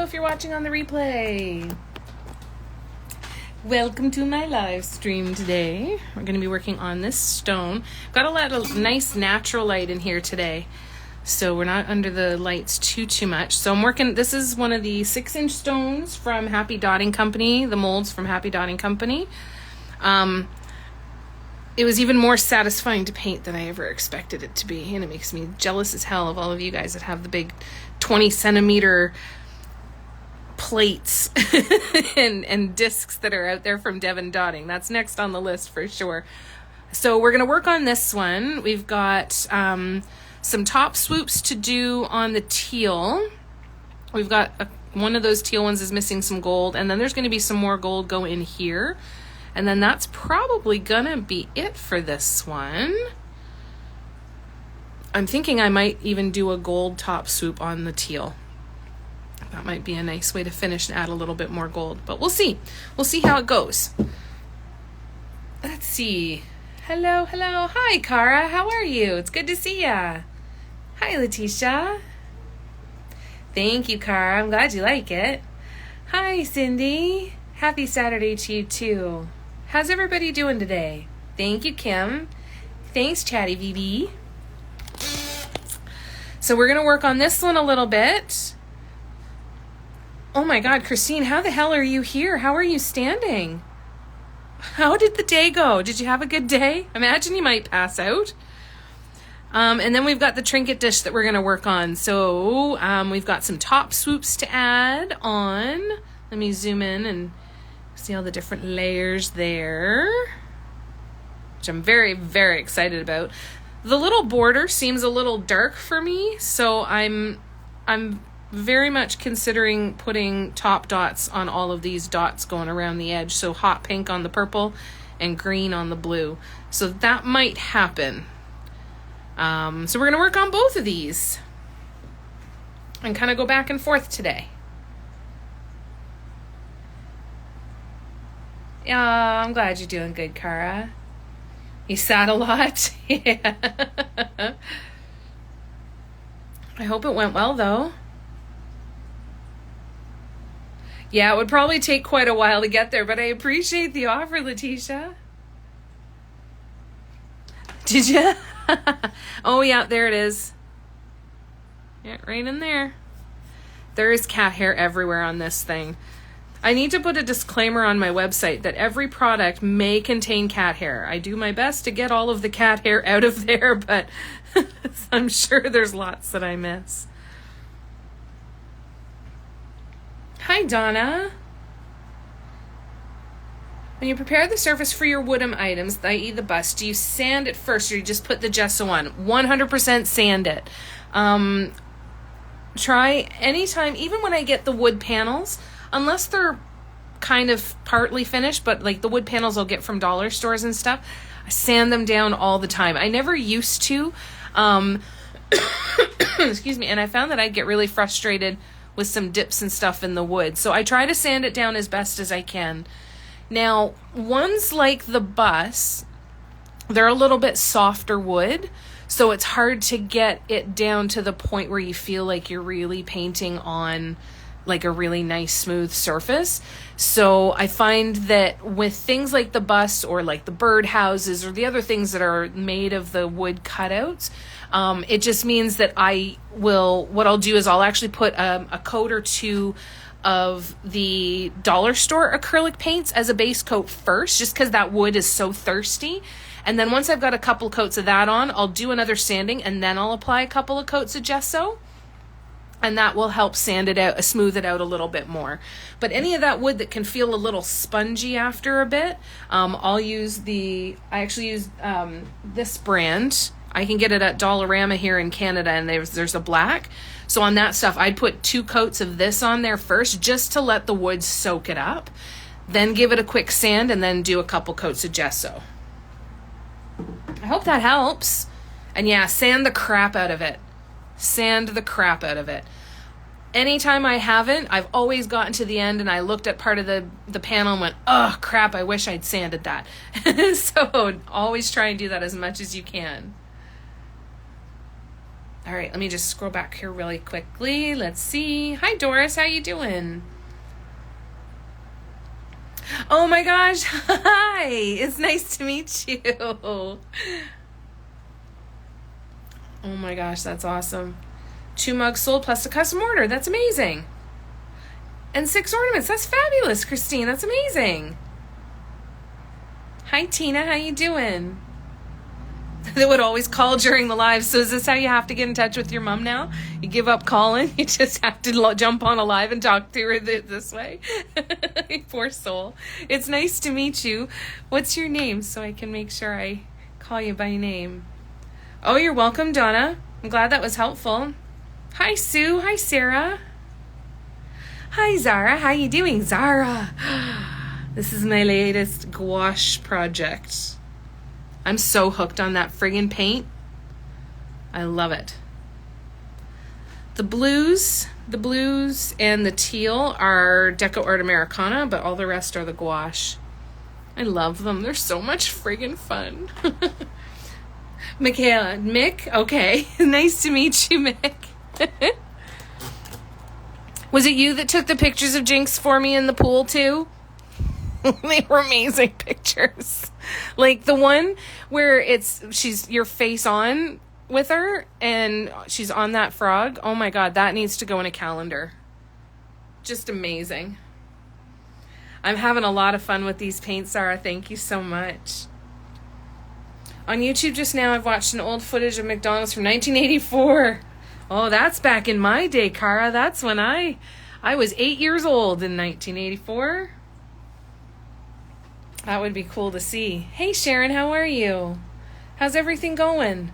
if you're watching on the replay. Welcome to my live stream today. We're going to be working on this stone. Got a lot of nice natural light in here today, so we're not under the lights too much. So I'm working, this is one of the 6-inch stones from Happy Dotting Company, the molds from Happy Dotting Company. It was even more satisfying to paint than I ever expected it to be, and it makes me jealous as hell of all of you guys that have the big 20 centimeter plates and discs that are out there from Devon Dotting. That's next on the list for sure. So we're going to work on this one. We've got some top swoops to do on the teal. We've got one of those teal ones is missing some gold, and then there's going to be some more gold go in here. And then that's probably going to be it for this one. I'm thinking I might even do a gold top swoop on the teal. That might be a nice way to finish and add a little bit more gold, but we'll see. We'll see how it goes. Let's see. Hello. Hi, Cara. How are you? It's good to see ya. Hi, Letitia. Thank you, Cara. I'm glad you like it. Hi, Cindy. Happy Saturday to you, too. How's everybody doing today? Thank you, Kim. Thanks, Chatty VB. So we're going to work on this one a little bit. Oh my God, Christine, how the hell are you here? How are you standing? How did the day go? Did you have a good day? Imagine you might pass out. And then we've got the trinket dish that we're going to work on. So we've got some top swoops to add on. Let me zoom in and see all the different layers there, which I'm very, very excited about. The little border seems a little dark for me, so I'm very much considering putting top dots on all of these dots going around the edge. So hot pink on the purple and green on the blue. So that might happen. So we're going to work on both of these and kind of go back and forth today. Yeah, I'm glad you're doing good, Cara. You sat a lot? Yeah. I hope it went well, though. Yeah, it would probably take quite a while to get there, but I appreciate the offer, Letitia. Did you? Oh, yeah, there it is. Yeah, right in there. There is cat hair everywhere on this thing. I need to put a disclaimer on my website that every product may contain cat hair. I do my best to get all of the cat hair out of there, but I'm sure there's lots that I miss. Hi, Donna. When you prepare the surface for your wooden items, i.e. the bust, do you sand it first or you just put the gesso on? 100% sand it. Try anytime, even when I get the wood panels, unless they're kind of partly finished, but like the wood panels I'll get from dollar stores and stuff, I sand them down all the time. I never used to. Excuse me. And I found that I'd get really frustrated with some dips and stuff in the wood. So I try to sand it down as best as I can. Now, ones like the bus, they're a little bit softer wood, so it's hard to get it down to the point where you feel like you're really painting on like a really nice smooth surface. So I find that with things like the bus or like the bird houses or the other things that are made of the wood cutouts, it just means that what I'll do is I'll actually put a coat or two of the dollar store acrylic paints as a base coat first, just because that wood is so thirsty. And then once I've got a couple coats of that on, I'll do another sanding and then I'll apply a couple of coats of gesso. And that will help sand it out, smooth it out a little bit more. But any of that wood that can feel a little spongy after a bit, I actually use this brand. I can get it at Dollarama here in Canada, and there's a black. So on that stuff, I'd put 2 coats of this on there first, just to let the wood soak it up. Then give it a quick sand, and then do a couple coats of gesso. I hope that helps. And yeah, sand the crap out of it. Sand the crap out of it. Anytime I haven't, I've always gotten to the end and I looked at part of the panel and went, oh crap, I wish I'd sanded that. So always try and do that as much as you can. All right, let me just scroll back here really quickly. Let's see. Hi, Doris. How you doing? Oh my gosh. Hi. It's nice to meet you. Oh my gosh, that's awesome. 2 mugs sold plus a custom order. That's amazing. And 6 ornaments. That's fabulous, Christine. That's amazing. Hi, Tina. How you doing? They would always call during the live. So is this how you have to get in touch with your mom now? You give up calling? You just have to jump on a live and talk to her this way? Poor soul. It's nice to meet you. What's your name so I can make sure I call you by name? Oh, you're welcome, Donna. I'm glad that was helpful. Hi, Sue. Hi, Sarah. Hi, Zara. How you doing, Zara? This is my latest gouache project. I'm so hooked on that friggin' paint. I love it. The blues and the teal are Deco Art Americana, but all the rest are the gouache. I love them. They're so much friggin' fun. Michaela, Mick? Okay. Nice to meet you, Mick. Was it you that took the pictures of Jinx for me in the pool, too? They were amazing pictures. Like the one where she's your face on with her and she's on that frog. Oh my God, that needs to go in a calendar. Just amazing. I'm having a lot of fun with these paints, Sarah. Thank you so much. On YouTube just now, I've watched an old footage of McDonald's from 1984. Oh, that's back in my day, Cara. That's when I was 8 years old in 1984. That would be cool to see. Hey, Sharon, how are you? How's everything going?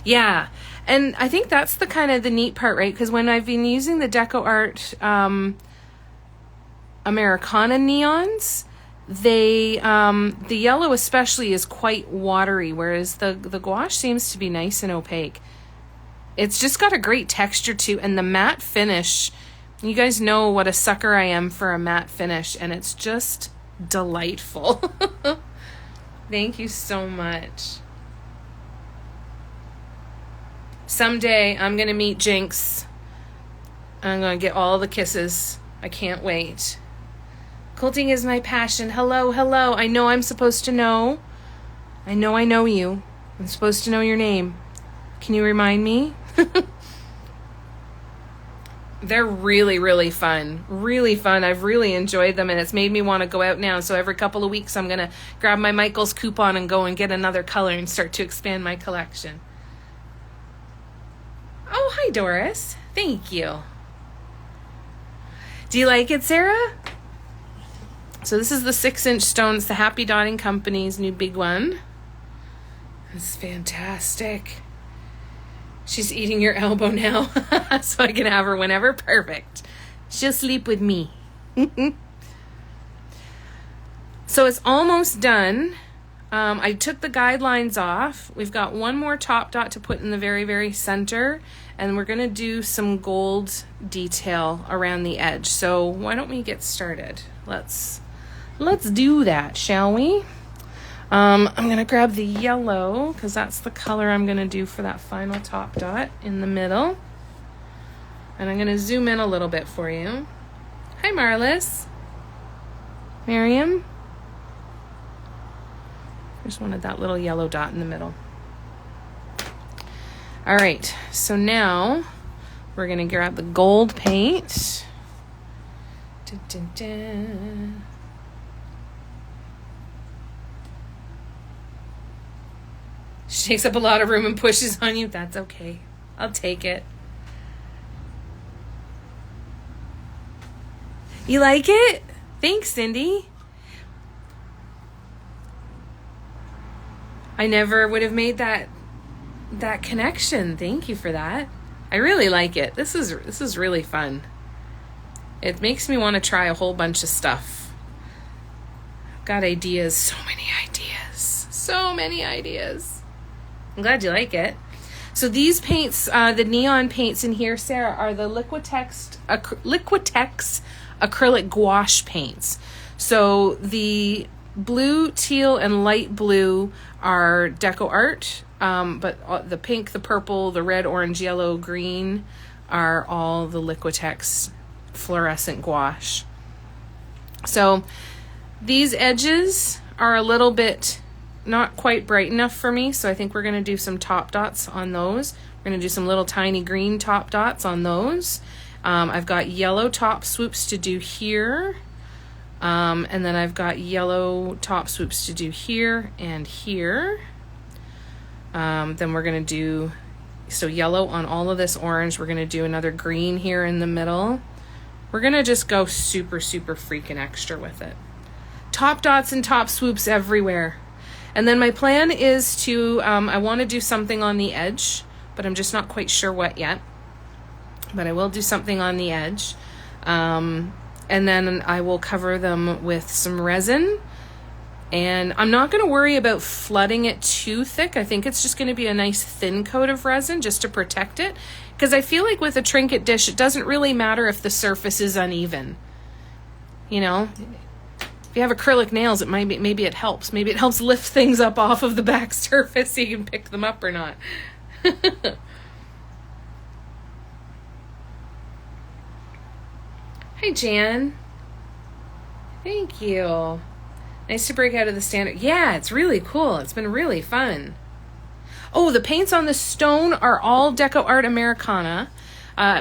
Yeah, and I think that's the kind of the neat part, right? Because when I've been using the Deco Art Americana neons, the yellow especially is quite watery, whereas the gouache seems to be nice and opaque. It's just got a great texture too, and the matte finish. You guys know what a sucker I am for a matte finish, and it's just delightful. Thank you so much. Someday I'm going to meet Jinx. I'm going to get all the kisses. I can't wait. Quilting is my passion. Hello, hello. I know I'm supposed to know. I know you. I'm supposed to know your name. Can you remind me? They're really, really fun. Really fun. I've really enjoyed them, and it's made me want to go out now. So every couple of weeks, I'm going to grab my Michaels coupon and go and get another color and start to expand my collection. Oh, hi, Doris. Thank you. Do you like it, Sarah? So this is the 6-inch stone. It's the Happy Dotting Company's new big one. It's fantastic. She's eating your elbow now, so I can have her whenever. Perfect. She'll sleep with me. So it's almost done. I took the guidelines off. We've got one more top dot to put in the very, very center, and we're going to do some gold detail around the edge. So why don't we get started? Let's do that, shall we? I'm going to grab the yellow because that's the color I'm going to do for that final top dot in the middle. And I'm going to zoom in a little bit for you. Hi, Marlis. Miriam. Just wanted that little yellow dot in the middle. All right, so now we're going to grab the gold paint. Dun, dun, dun. She takes up a lot of room and pushes on you. That's okay. I'll take it. You like it? Thanks, Cindy. I never would have made that connection. Thank you for that. I really like it. This is really fun. It makes me want to try a whole bunch of stuff. I've got ideas. So many ideas. So many ideas. I'm glad you like it. So these paints, the neon paints in here, Sarah, are the Liquitex acrylic gouache paints. So the blue, teal, and light blue are Deco Art, but the pink, the purple, the red, orange, yellow, green are all the Liquitex fluorescent gouache. So these edges are a little bit not quite bright enough for me, so I think we're going to do some top dots on those. We're going to do some little tiny green top dots on those. I've got yellow top swoops to do here, and then I've got yellow top swoops to do here and here. Then we're going to do, so yellow on all of this orange. We're going to do another green here in the middle. We're going to just go super, super freaking extra with it. Top dots and top swoops everywhere. And then my plan is to, I want to do something on the edge, but I'm just not quite sure what yet. But I will do something on the edge. And then I will cover them with some resin. And I'm not going to worry about flooding it too thick. I think it's just going to be a nice thin coat of resin just to protect it. Because I feel like with a Trinket dish, it doesn't really matter if the surface is uneven. You know? If you have acrylic nails, it might be, maybe it helps. Maybe it helps lift things up off of the back surface so you can pick them up or not. Hi, Jan. Thank you. Nice to break out of the standard. Yeah, it's really cool. It's been really fun. Oh, the paints on the stone are all Deco Art Americana.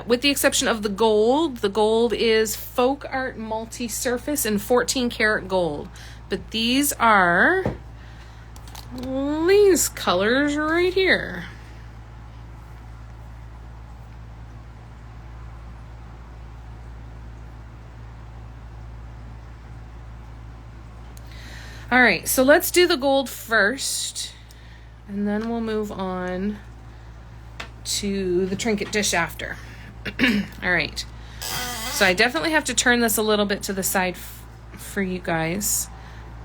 With the exception of the gold. The gold is Folk Art Multi-Surface and 14 karat gold. But these are these colors right here. All right, so let's do the gold first, and then we'll move on to the Trinket dish after. All right, so I definitely have to turn this a little bit to the side for you guys,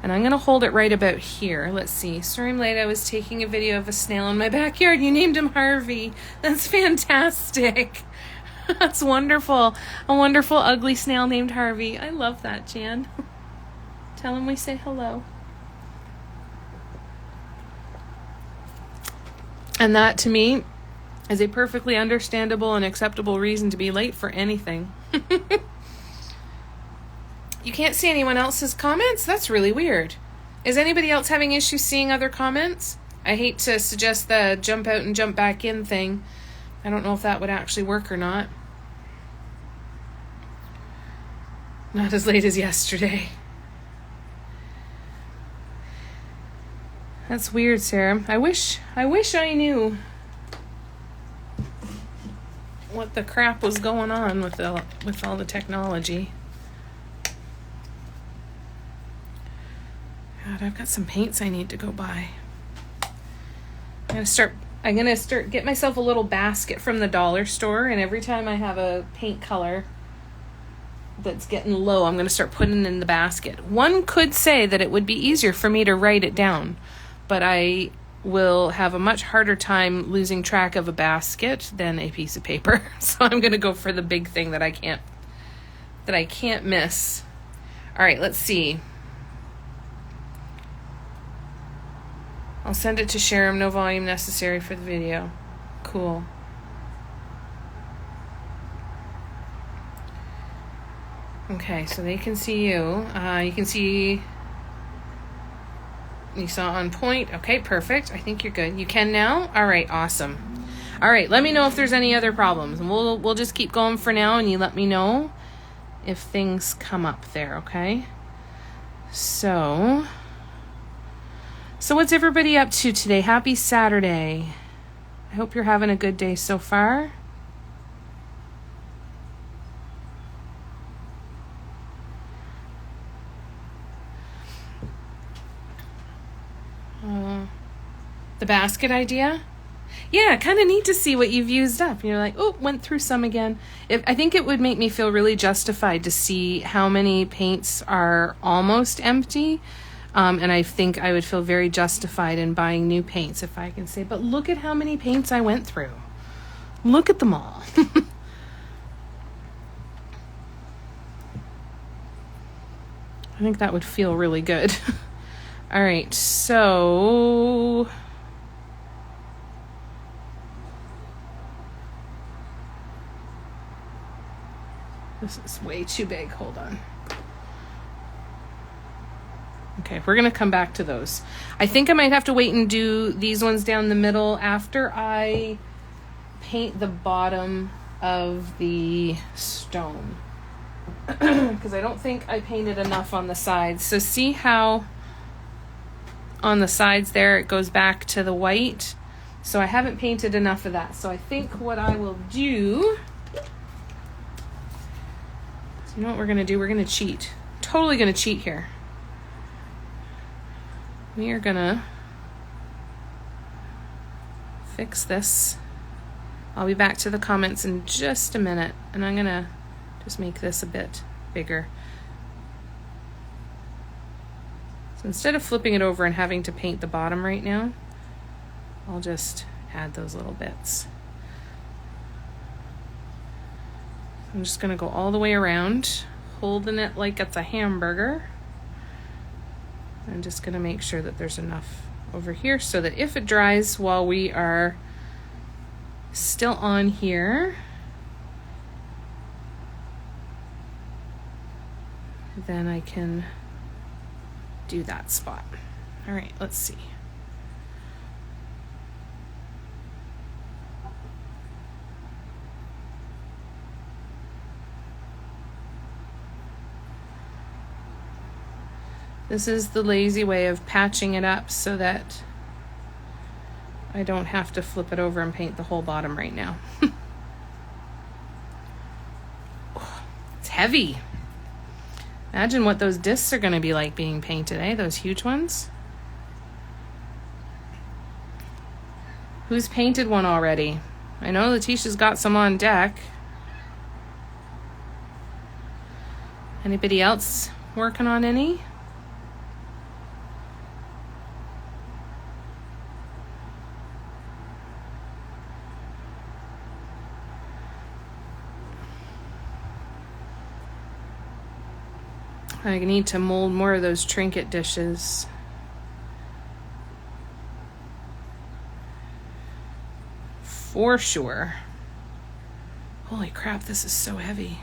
and I'm gonna hold it right about here. Let's see. Sorry I'm late. I was taking a video of a snail in my backyard. You named him Harvey. That's fantastic. That's wonderful. A wonderful ugly snail named Harvey. I love that, Jan. Tell him we say hello. And that, to me, is a perfectly understandable and acceptable reason to be late for anything. You can't see anyone else's comments? That's really weird. Is anybody else having issues seeing other comments? I hate to suggest the jump out and jump back in thing. I don't know if that would actually work or not. Not as late as yesterday. That's weird, Sarah. I wish I knew what the crap was going on with all the technology. God, I've got some paints I need to go buy. I'm gonna start get myself a little basket from the dollar store, and every time I have a paint color that's getting low, I'm gonna start putting it in the basket. One could say that it would be easier for me to write it down, but I will have a much harder time losing track of a basket than a piece of paper. So I'm going to go for the big thing that I can't miss. All right, let's see. I'll send it to Sharon. No volume necessary for the video. Cool. Okay, so they can see you. You can see... You saw on point. Okay, perfect. I think you're good. You can now? All right, awesome. All right, let me know if there's any other problems. And we'll just keep going for now, and you let me know if things come up there, okay? So what's everybody up to today? Happy Saturday. I hope you're having a good day so far. The basket idea? Yeah, kind of neat to see what you've used up. You're like, oh, went through some again. I think it would make me feel really justified to see how many paints are almost empty. And I think I would feel very justified in buying new paints if I can say, but look at how many paints I went through. Look at them all. I think that would feel really good. All right, so this is way too big. Hold on. Okay, we're going to come back to those. I think I might have to wait and do these ones down the middle after I paint the bottom of the stone. Because I don't think I painted enough on the sides. So see how on the sides there it goes back to the white? So I haven't painted enough of that. So I think what I will do... So you know what we're going to do? We're going to cheat. Totally going to cheat here. We are gonna fix this. I'll be back to the comments in just a minute, and I'm gonna just make this a bit bigger. So instead of flipping it over and having to paint the bottom right now, I'll just add those little bits. I'm just gonna go all the way around, holding it like it's a hamburger. I'm just going to make sure that there's enough over here so that if it dries while we are still on here, then I can do that spot. All right, let's see. This is the lazy way of patching it up so that I don't have to flip it over and paint the whole bottom right now. It's heavy. Imagine what those discs are going to be like being painted, eh? Those huge ones. Who's painted one already? I know Letitia's got some on deck. Anybody else working on any? I need to mold more of those Trinket dishes. For sure. Holy crap, this is so heavy.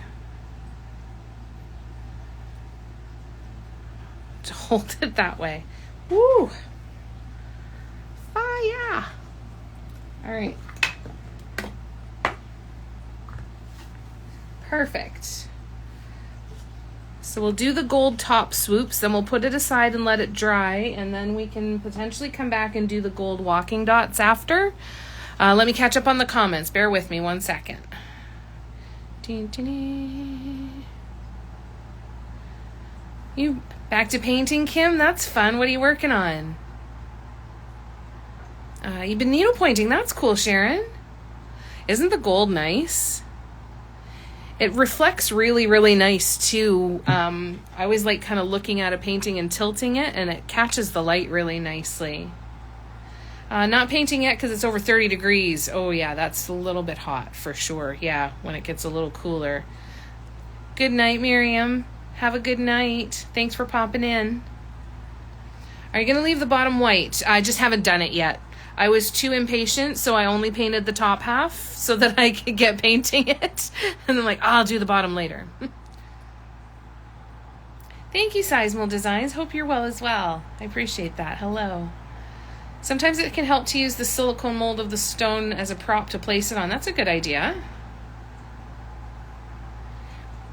To hold it that way. Woo! Fire! All right. Perfect. So we'll do the gold top swoops, then we'll put it aside and let it dry, and then we can potentially come back and do the gold walking dots after. Let me catch up on the comments. Bear with me 1 second. You back to painting, Kim? That's fun. What are you working on? You've been needle pointing. That's cool, Sharon. Isn't the gold nice? It reflects really, really nice too. I always like kind of looking at a painting and tilting it, and it catches the light really nicely. Not painting yet because it's over 30 degrees. Oh yeah, that's a little bit hot for sure. Yeah, when it gets a little cooler. Good night, Miriam. Have a good night. Thanks for popping in. Are you going to leave the bottom white? I just haven't done it yet. I was too impatient, so I only painted the top half so that I could get painting it. And I'm like, I'll do the bottom later. Thank you, Sizemel Designs. Hope you're well as well. I appreciate that. Hello. Sometimes it can help to use the silicone mold of the stone as a prop to place it on. That's a good idea.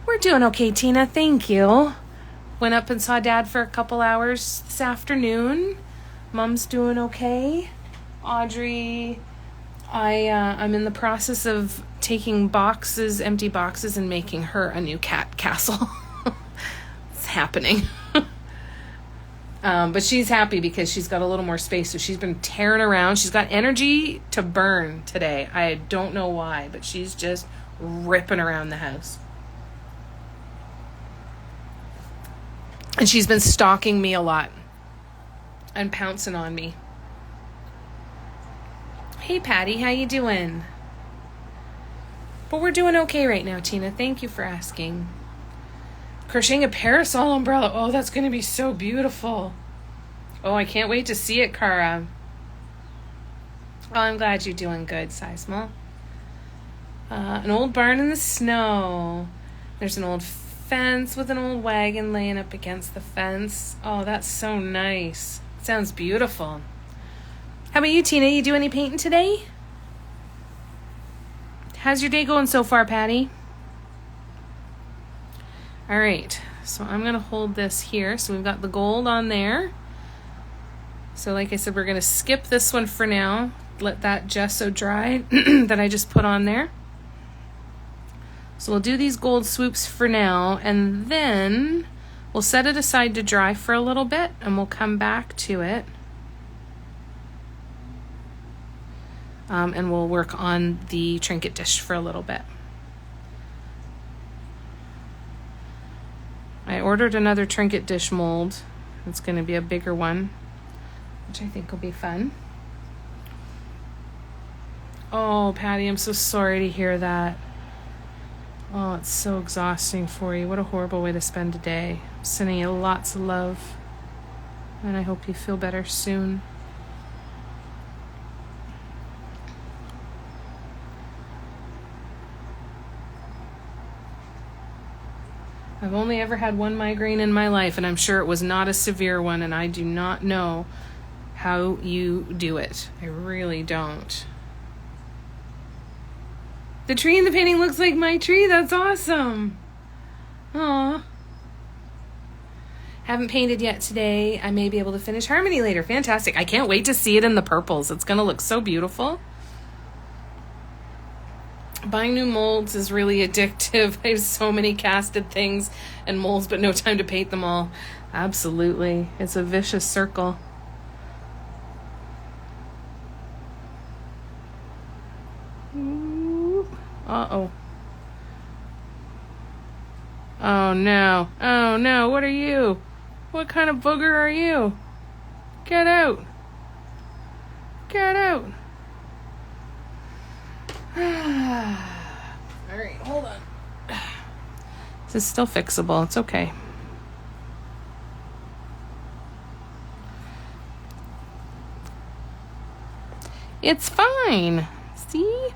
We're doing okay, Tina. Thank you. Went up and saw Dad for a couple hours this afternoon. Mom's doing okay. Audrey, I'm in the process of taking empty boxes, and making her a new cat castle. It's happening. But she's happy because she's got a little more space, so she's been tearing around. She's got energy to burn today. I don't know why, but she's just ripping around the house. And she's been stalking me a lot and pouncing on me. Hey, Patty, how you doing? But we're doing okay right now, Tina. Thank you for asking. Crocheting a parasol umbrella. Oh, that's going to be so beautiful. Oh, I can't wait to see it, Cara. Oh, I'm glad you're doing good, Sizemel. An old barn in the snow. There's an old fence with an old wagon laying up against the fence. Oh, that's so nice. Sounds beautiful. How about you, Tina? You do any painting today? How's your day going so far, Patty? All right, so I'm going to hold this here. So we've got the gold on there. So like I said, we're going to skip this one for now. Let that gesso dry that I just put on there. So we'll do these gold swoops for now, and then we'll set it aside to dry for a little bit, and we'll come back to it. And we'll work on the trinket dish for a little bit. I ordered another trinket dish mold. It's going to be a bigger one, which I think will be fun. Oh, Patty, I'm so sorry to hear that. Oh, it's so exhausting for you. What a horrible way to spend a day. I'm sending you lots of love, and I hope you feel better soon. I've only ever had one migraine in my life, and I'm sure it was not a severe one, and I do not know how you do it. I really don't. The tree in the painting looks like my tree. That's awesome. Aw. Haven't painted yet today. I may be able to finish Harmony later. Fantastic. I can't wait to see it in the purples. It's going to look so beautiful. Buying new molds is really addictive. I have so many casted things and molds, but no time to paint them all. Absolutely. It's a vicious circle. Uh-oh. Oh, no. Oh, no. What are you? What kind of booger are you? Get out. Get out. All right, hold on. This is still fixable. It's okay. It's fine. See?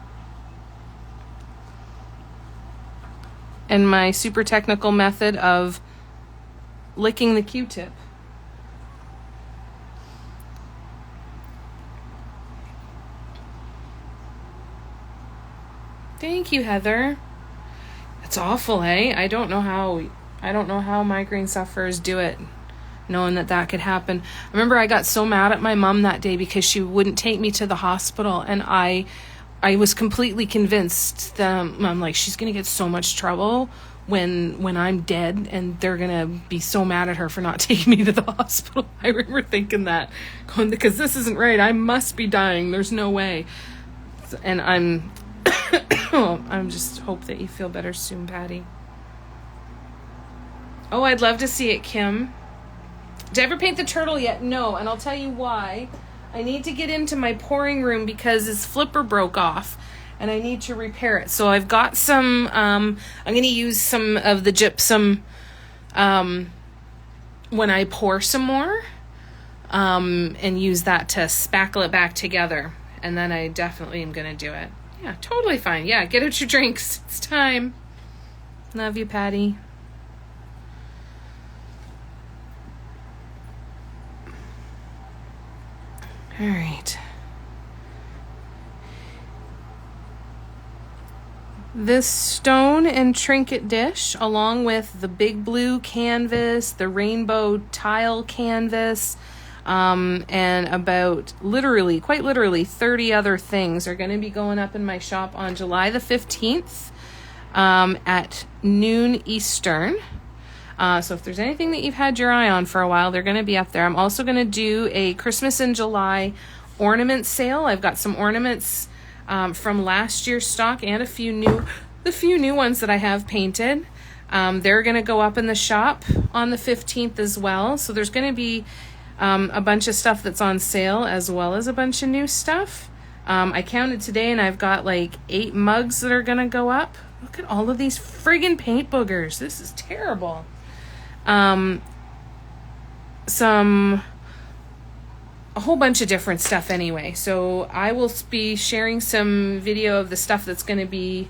And my super technical method of licking the Q-tip. Thank you, Heather. That's awful, eh? I don't know how migraine sufferers do it, knowing that could happen. I remember I got so mad at my mom that day because she wouldn't take me to the hospital, and I was completely convinced that I'm like, she's gonna get so much trouble when I'm dead, and they're gonna be so mad at her for not taking me to the hospital. I remember thinking that, going, because this isn't right. I must be dying. There's no way. And I'm just hope that you feel better soon, Patty. Oh, I'd love to see it, Kim. Did I ever paint the turtle yet? No, and I'll tell you why. I need to get into my pouring room because his flipper broke off, and I need to repair it. So I've got some, I'm going to use some of the gypsum when I pour some more, and use that to spackle it back together. And then I definitely am going to do it. Yeah, totally fine. Yeah, get out your drinks. It's time. Love you, Patty. All right. This stone and trinket dish, along with the big blue canvas, the rainbow tile canvas, and about quite literally 30 other things are going to be going up in my shop on July the 15th at noon Eastern. So if there's anything that you've had your eye on for a while, they're going to be up there. I'm also going to do a Christmas in July ornament sale. I've got some ornaments from last year's stock and the few new ones that I have painted. They're going to go up in the shop on the 15th as well. So there's going to be a bunch of stuff that's on sale as well as a bunch of new stuff. I counted today and I've got like 8 mugs that are going to go up. Look at all of these friggin' paint boogers. This is terrible. Some a whole bunch of different stuff anyway. So I will be sharing some video of the stuff that's going to be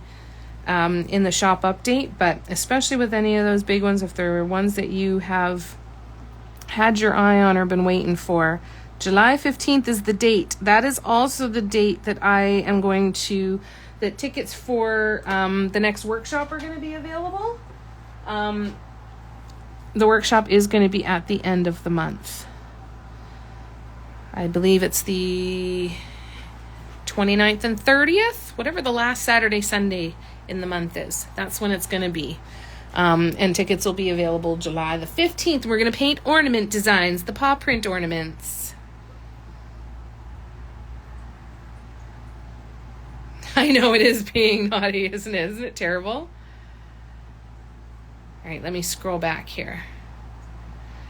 in the shop update, but especially with any of those big ones, if there are ones that you have had your eye on or been waiting for, July 15th is the date. That is also the date that I am going to, the tickets for the next workshop are going to be available. The workshop is going to be at the end of the month. I believe it's the 29th and 30th, whatever the last Saturday, Sunday in the month is. That's when it's going to be. And tickets will be available July the 15th. We're going to paint ornament designs, the paw print ornaments. I know it is being naughty, isn't it? Isn't it terrible? All right, let me scroll back here.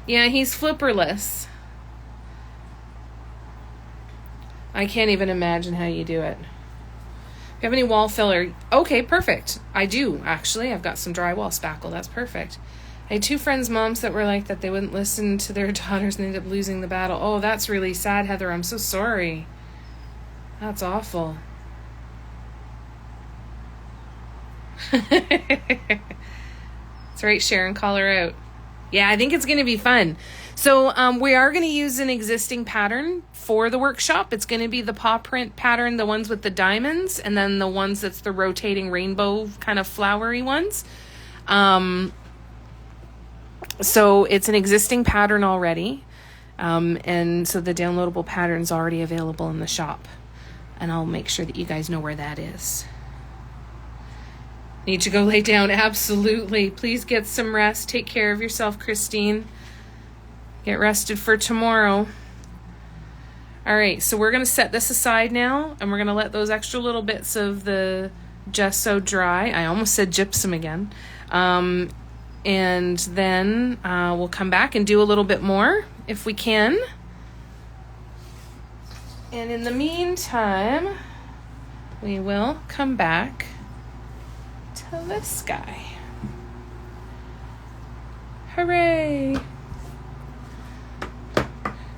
Yeah, he's flipperless. I can't even imagine how you do it. If you have any wall filler, okay, perfect. I do, actually. I've got some drywall spackle. That's perfect. I had 2 friends' moms that were like that. They wouldn't listen to their daughters and ended up losing the battle. Oh, that's really sad, Heather. I'm so sorry. That's awful. That's right, Sharon, call her out. Yeah, I think it's going to be fun. So we are going to use an existing pattern for the workshop. It's going to be the paw print pattern, the ones with the diamonds, and then the ones that's the rotating rainbow kind of flowery ones. So it's an existing pattern already. And so the downloadable pattern's already available in the shop. And I'll make sure that you guys know where that is. Need to go lay down? Absolutely. Please get some rest. Take care of yourself, Christine. Get rested for tomorrow. All right, so we're going to set this aside now, and we're going to let those extra little bits of the gesso dry. I almost said gypsum again. And then we'll come back and do a little bit more if we can. And in the meantime, we will come back to this guy. Hooray!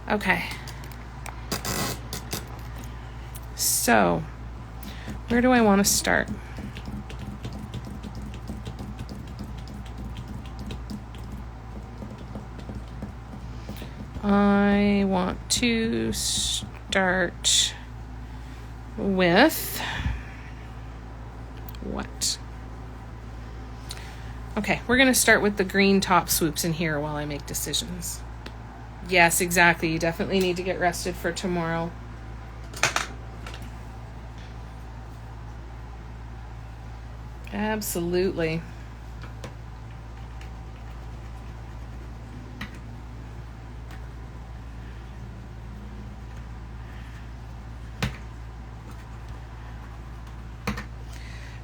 Okay. So, where do I want to start? I want to start with what? Okay, we're going to start with the green top swoops in here while I make decisions. Yes, exactly. You definitely need to get rested for tomorrow. Absolutely.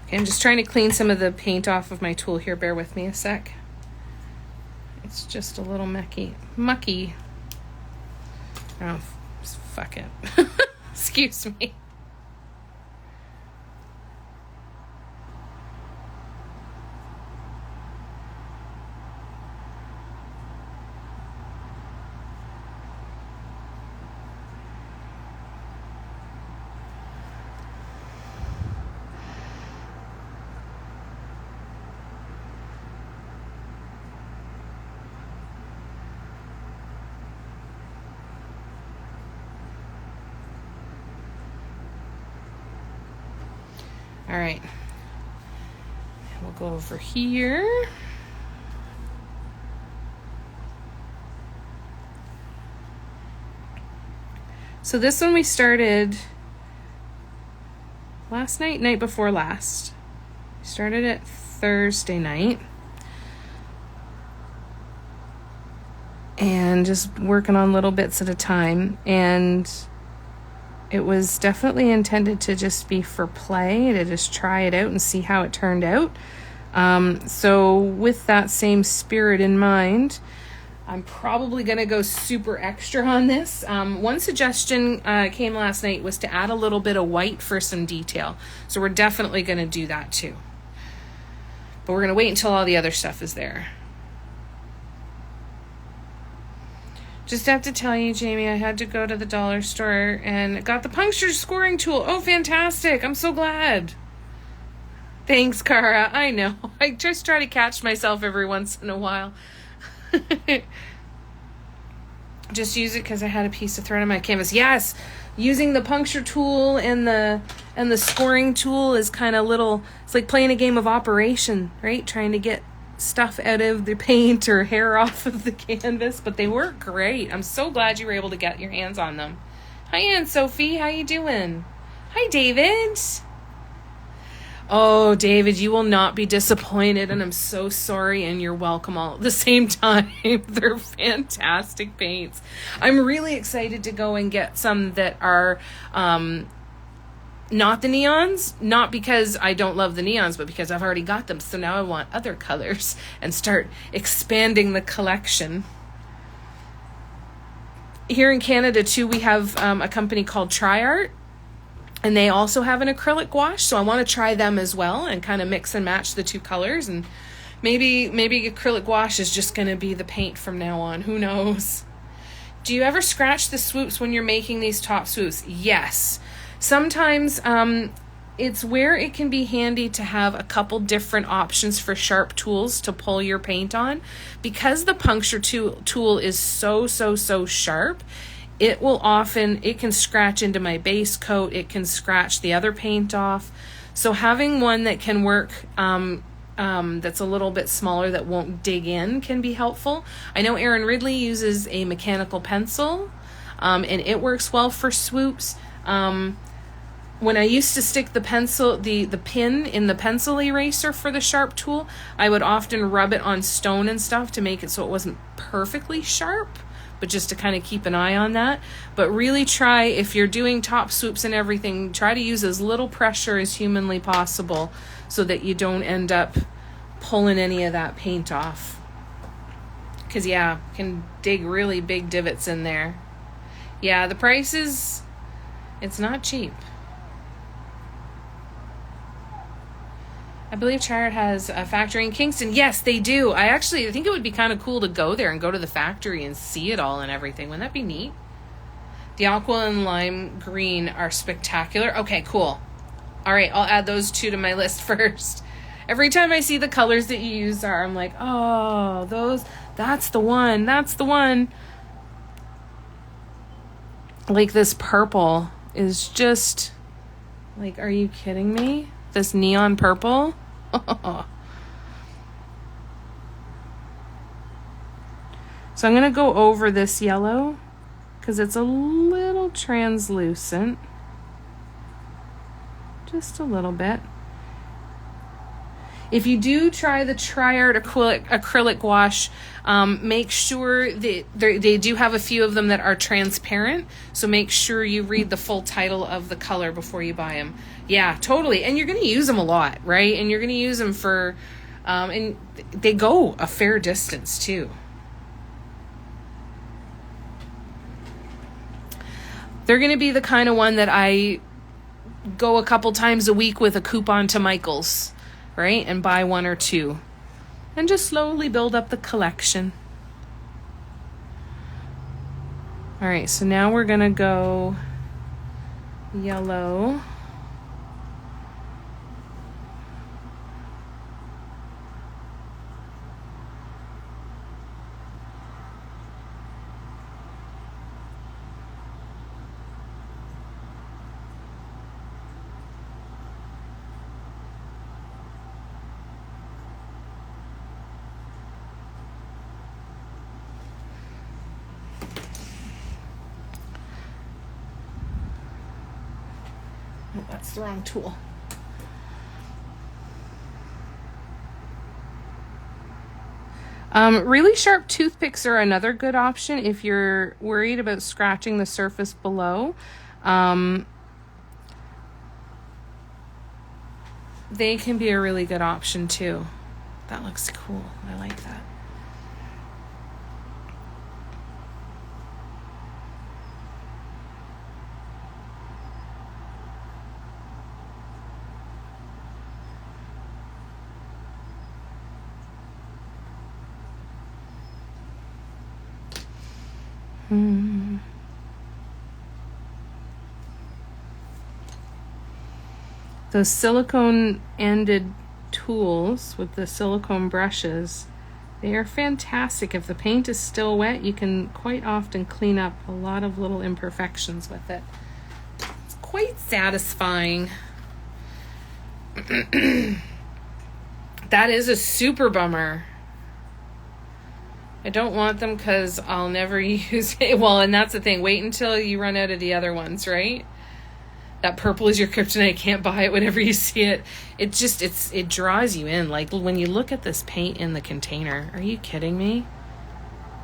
Okay, I'm just trying to clean some of the paint off of my tool here. Bear with me a sec. It's just a little mucky. Oh, fuck it. Excuse me. All right, we'll go over here. So this one we started last night before last. We started it Thursday night. And just working on little bits at a time. And it was definitely intended to just be for play, to just try it out and see how it turned out. So with that same spirit in mind, I'm probably going to go super extra on this. One suggestion came last night was to add a little bit of white for some detail. So we're definitely going to do that too. But we're going to wait until all the other stuff is there. Just have to tell you, Jamie, I had to go to the dollar store and got the puncture scoring tool. Oh, fantastic. I'm so glad. Thanks, Cara. I know. I just try to catch myself every once in a while. Just use it because I had a piece of thread on my canvas. Yes, using the puncture tool and the scoring tool is kind of little. It's like playing a game of Operation, right? Trying to get stuff out of the paint or hair off of the canvas, but they work great. I'm so glad you were able to get your hands on them. Hi, Aunt Sophie. How you doing? Hi, David. Oh, David, you will not be disappointed, and I'm so sorry, and you're welcome all at the same time. They're fantastic paints. I'm really excited to go and get some that are not the neons, not because I don't love the neons, but because I've already got them. So now I want other colors and start expanding the collection. Here in Canada, too, we have a company called TriArt. And they also have an acrylic gouache, so I want to try them as well and kind of mix and match the two colors. And maybe acrylic gouache is just going to be the paint from now on. Who knows? Do you ever scratch the swoops when you're making these top swoops? Yes. Sometimes it's where it can be handy to have a couple different options for sharp tools to pull your paint on. Because the puncture tool is so sharp, it can scratch into my base coat. It can scratch the other paint off. So having one that can work, that's a little bit smaller that won't dig in can be helpful. I know Erin Ridley uses a mechanical pencil, and it works well for swoops. When I used to stick the pin in the pencil eraser for the sharp tool, I would often rub it on stone and stuff to make it so it wasn't perfectly sharp, but just to kind of keep an eye on that. But really try, if you're doing top swoops and everything, try to use as little pressure as humanly possible so that you don't end up pulling any of that paint off. Because, yeah, can dig really big divots in there. Yeah, the price it's not cheap. I believe TriArt has a factory in Kingston. Yes, they do. I think it would be kind of cool to go there and go to the factory and see it all and everything. Wouldn't that be neat? The aqua and lime green are spectacular. Okay, cool. All right, I'll add those two to my list first. Every time I see the colors that you use I'm like, oh, that's the one. That's the one. Like this purple is just, like, are you kidding me? This neon purple. So I'm going to go over this yellow because it's a little translucent. Just a little bit. If you do try the TriArt acrylic gouache, make sure that they do have a few of them that are transparent. So make sure you read the full title of the color before you buy them. Yeah, totally. And you're going to use them a lot, right? And you're going to use them for, and they go a fair distance too. They're going to be the kind of one that I go a couple times a week with a coupon to Michael's, right? And buy one or two. And just slowly build up the collection. All right, so now we're going to go yellow. Oh, that's the wrong tool. Really sharp toothpicks are another good option if you're worried about scratching the surface below. They can be a really good option too. That looks cool. I like that. Those silicone-ended tools with the silicone brushes, they are fantastic. If the paint is still wet, you can quite often clean up a lot of little imperfections with it. It's quite satisfying. That is a super bummer. I don't want them because I'll never use it. Well, and that's the thing. Wait until you run out of the other ones, right? That purple is your kryptonite. Can't buy it whenever you see it. It draws you in. Like when you look at this paint in the container, are you kidding me?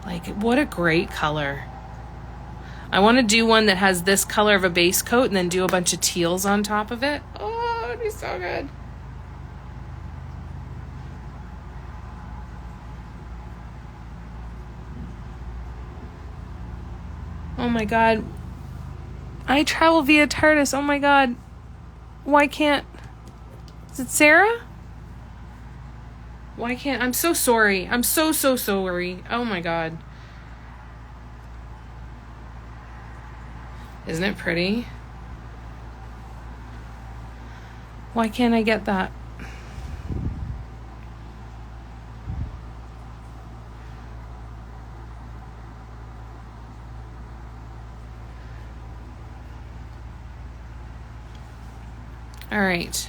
Like, what a great color. I want to do one that has this color of a base coat and then do a bunch of teals on top of it. Oh, it'd be so good. Oh my God. I travel via TARDIS. Oh my God. Why can't... Is it Sarah? Why can't... I'm so sorry. I'm so sorry. Oh my God. Isn't it pretty? Why can't I get that? All right.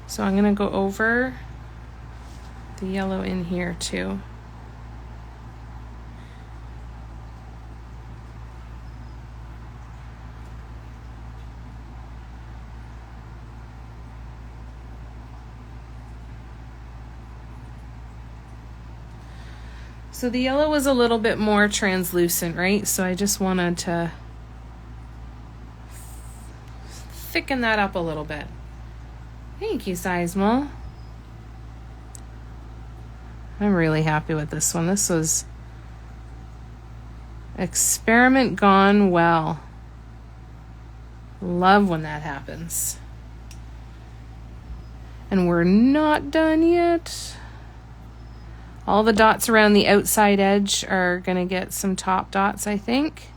So I'm going to go over the yellow in here too. So the yellow was a little bit more translucent, right? So I just wanted to thicken that up a little bit. Thank you, Sizemel. I'm really happy with this one. This was experiment gone well. Love when that happens. And we're not done yet. All the dots around the outside edge are going to get some top dots, I think.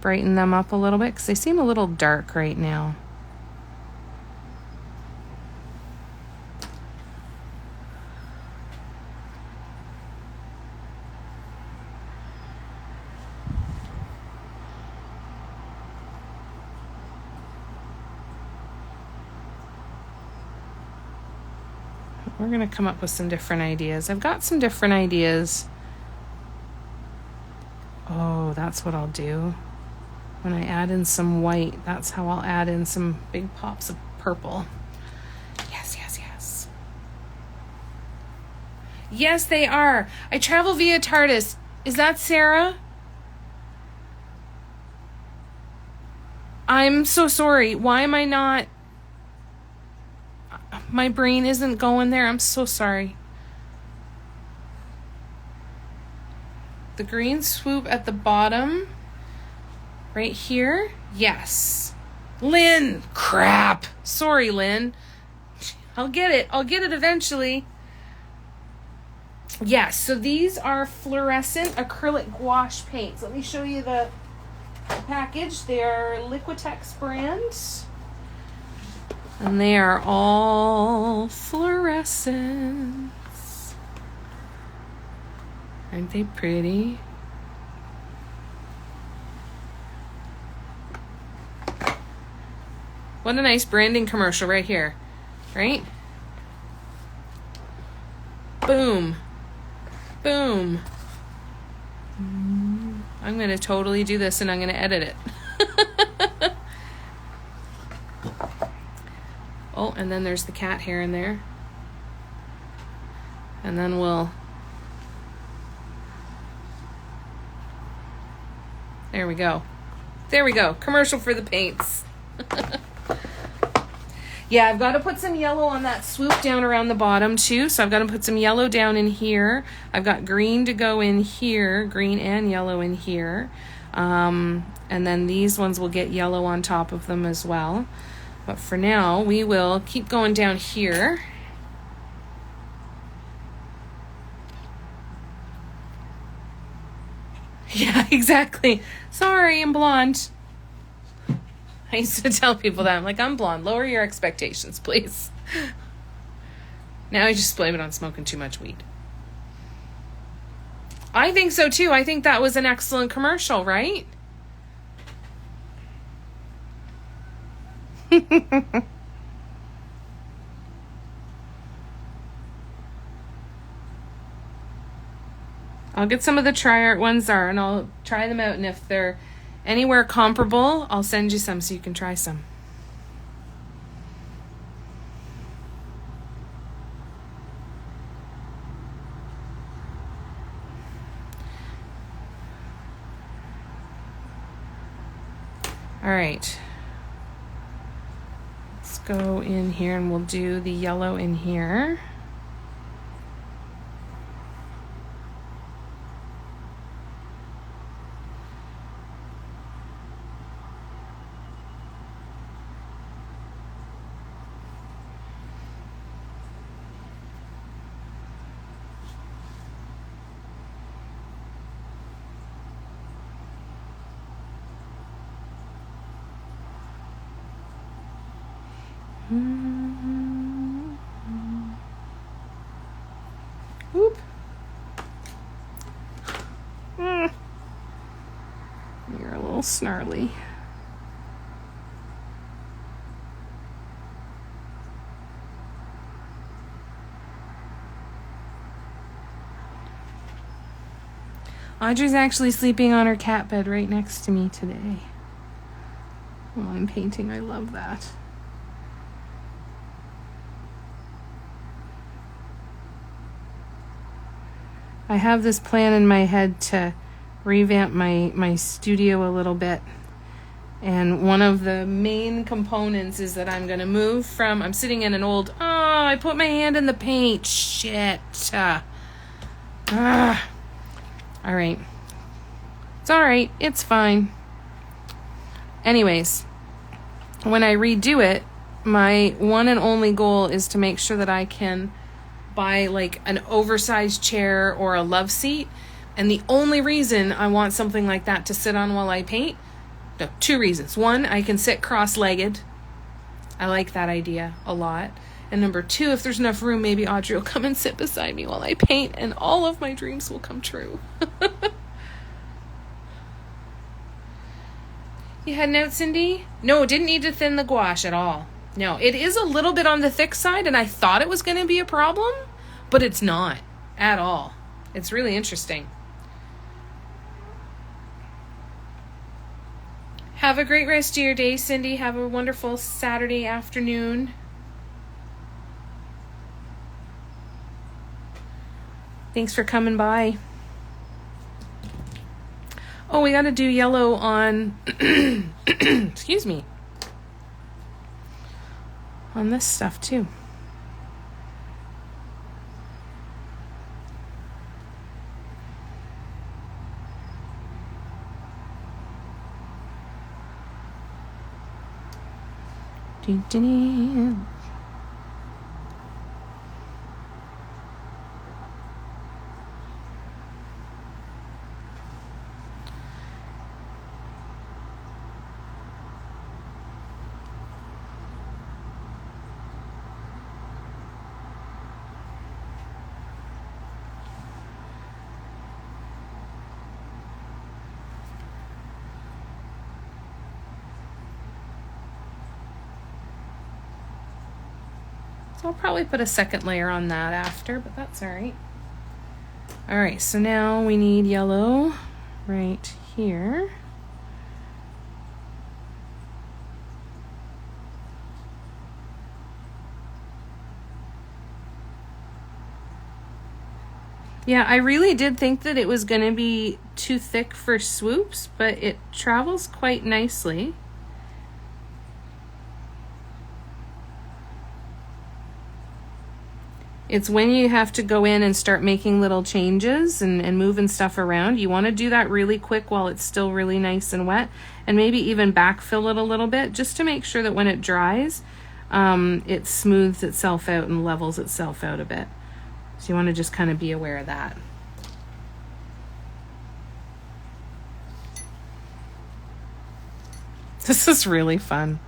Brighten them up a little bit because they seem a little dark right now. We're going to come up with some different ideas. I've got some different ideas. Oh, that's what I'll do. When I add in some white, that's how I'll add in some big pops of purple. Yes, yes, yes. Yes, they are. I travel via TARDIS. Is that Sarah? I'm so sorry. Why am I not... My brain isn't going there. I'm so sorry. The green swoop at the bottom... Right here? Yes. Lynn! Crap! Sorry, Lynn. I'll get it. I'll get it eventually. Yes, so these are fluorescent acrylic gouache paints. Let me show you the package. They are Liquitex brand. And they are all fluorescent. Aren't they pretty? What a nice branding commercial right here, right? Boom. Boom. I'm going to totally do this and I'm going to edit it. Oh, and then there's the cat hair in there. And then we'll... There we go. There we go. Commercial for the paints. Yeah, I've got to put some yellow on that swoop down around the bottom too. So I've got to put some yellow down in here. I've got green to go in here, green and yellow in here. And then these ones will get yellow on top of them as well. But for now, we will keep going down here. exactly. Sorry, I'm blonde. I used to tell people that. I'm like, I'm blonde. Lower your expectations, please. Now I just blame it on smoking too much weed. I think so, too. I think that was an excellent commercial, right? I'll get some of the Tri-Art ones and I'll try them out. And if they're anywhere comparable, I'll send you some so you can try some. All right. Let's go in here and we'll do the yellow in here. Whoop. You're a little snarly. Audrey's actually sleeping on her cat bed right next to me today while I'm painting. I love that. I have this plan in my head to revamp my studio a little bit. And one of the main components is that I'm going to move from, I'm sitting in an old, I put my hand in the paint. Shit. All right. It's all right. It's fine. Anyways, when I redo it, my one and only goal is to make sure that I can buy like an oversized chair or a love seat. And the only reason I want something like that to sit on while I paint, no, two reasons. One, I can sit cross-legged. I like that idea a lot. And number two, if there's enough room, maybe Audrey will come and sit beside me while I paint and all of my dreams will come true. You heading out, Cindy? No, didn't need to thin the gouache at all. No, it is a little bit on the thick side, and I thought it was going to be a problem, but it's not at all. It's really interesting. Have a great rest of your day, Cindy. Have a wonderful Saturday afternoon. Thanks for coming by. Oh, we got to do yellow on, excuse me, on this stuff too. Doo-doo-doo. So I'll probably put a second layer on that after, but that's all right. All right, so now we need yellow right here. Yeah, I really did think that it was going to be too thick for swoops, but it travels quite nicely. It's when you have to go in and start making little changes and moving stuff around. You want to do that really quick while it's still really nice and wet, and maybe even backfill it a little bit just to make sure that when it dries, it smooths itself out and levels itself out a bit. So you want to just kind of be aware of that. This is really fun.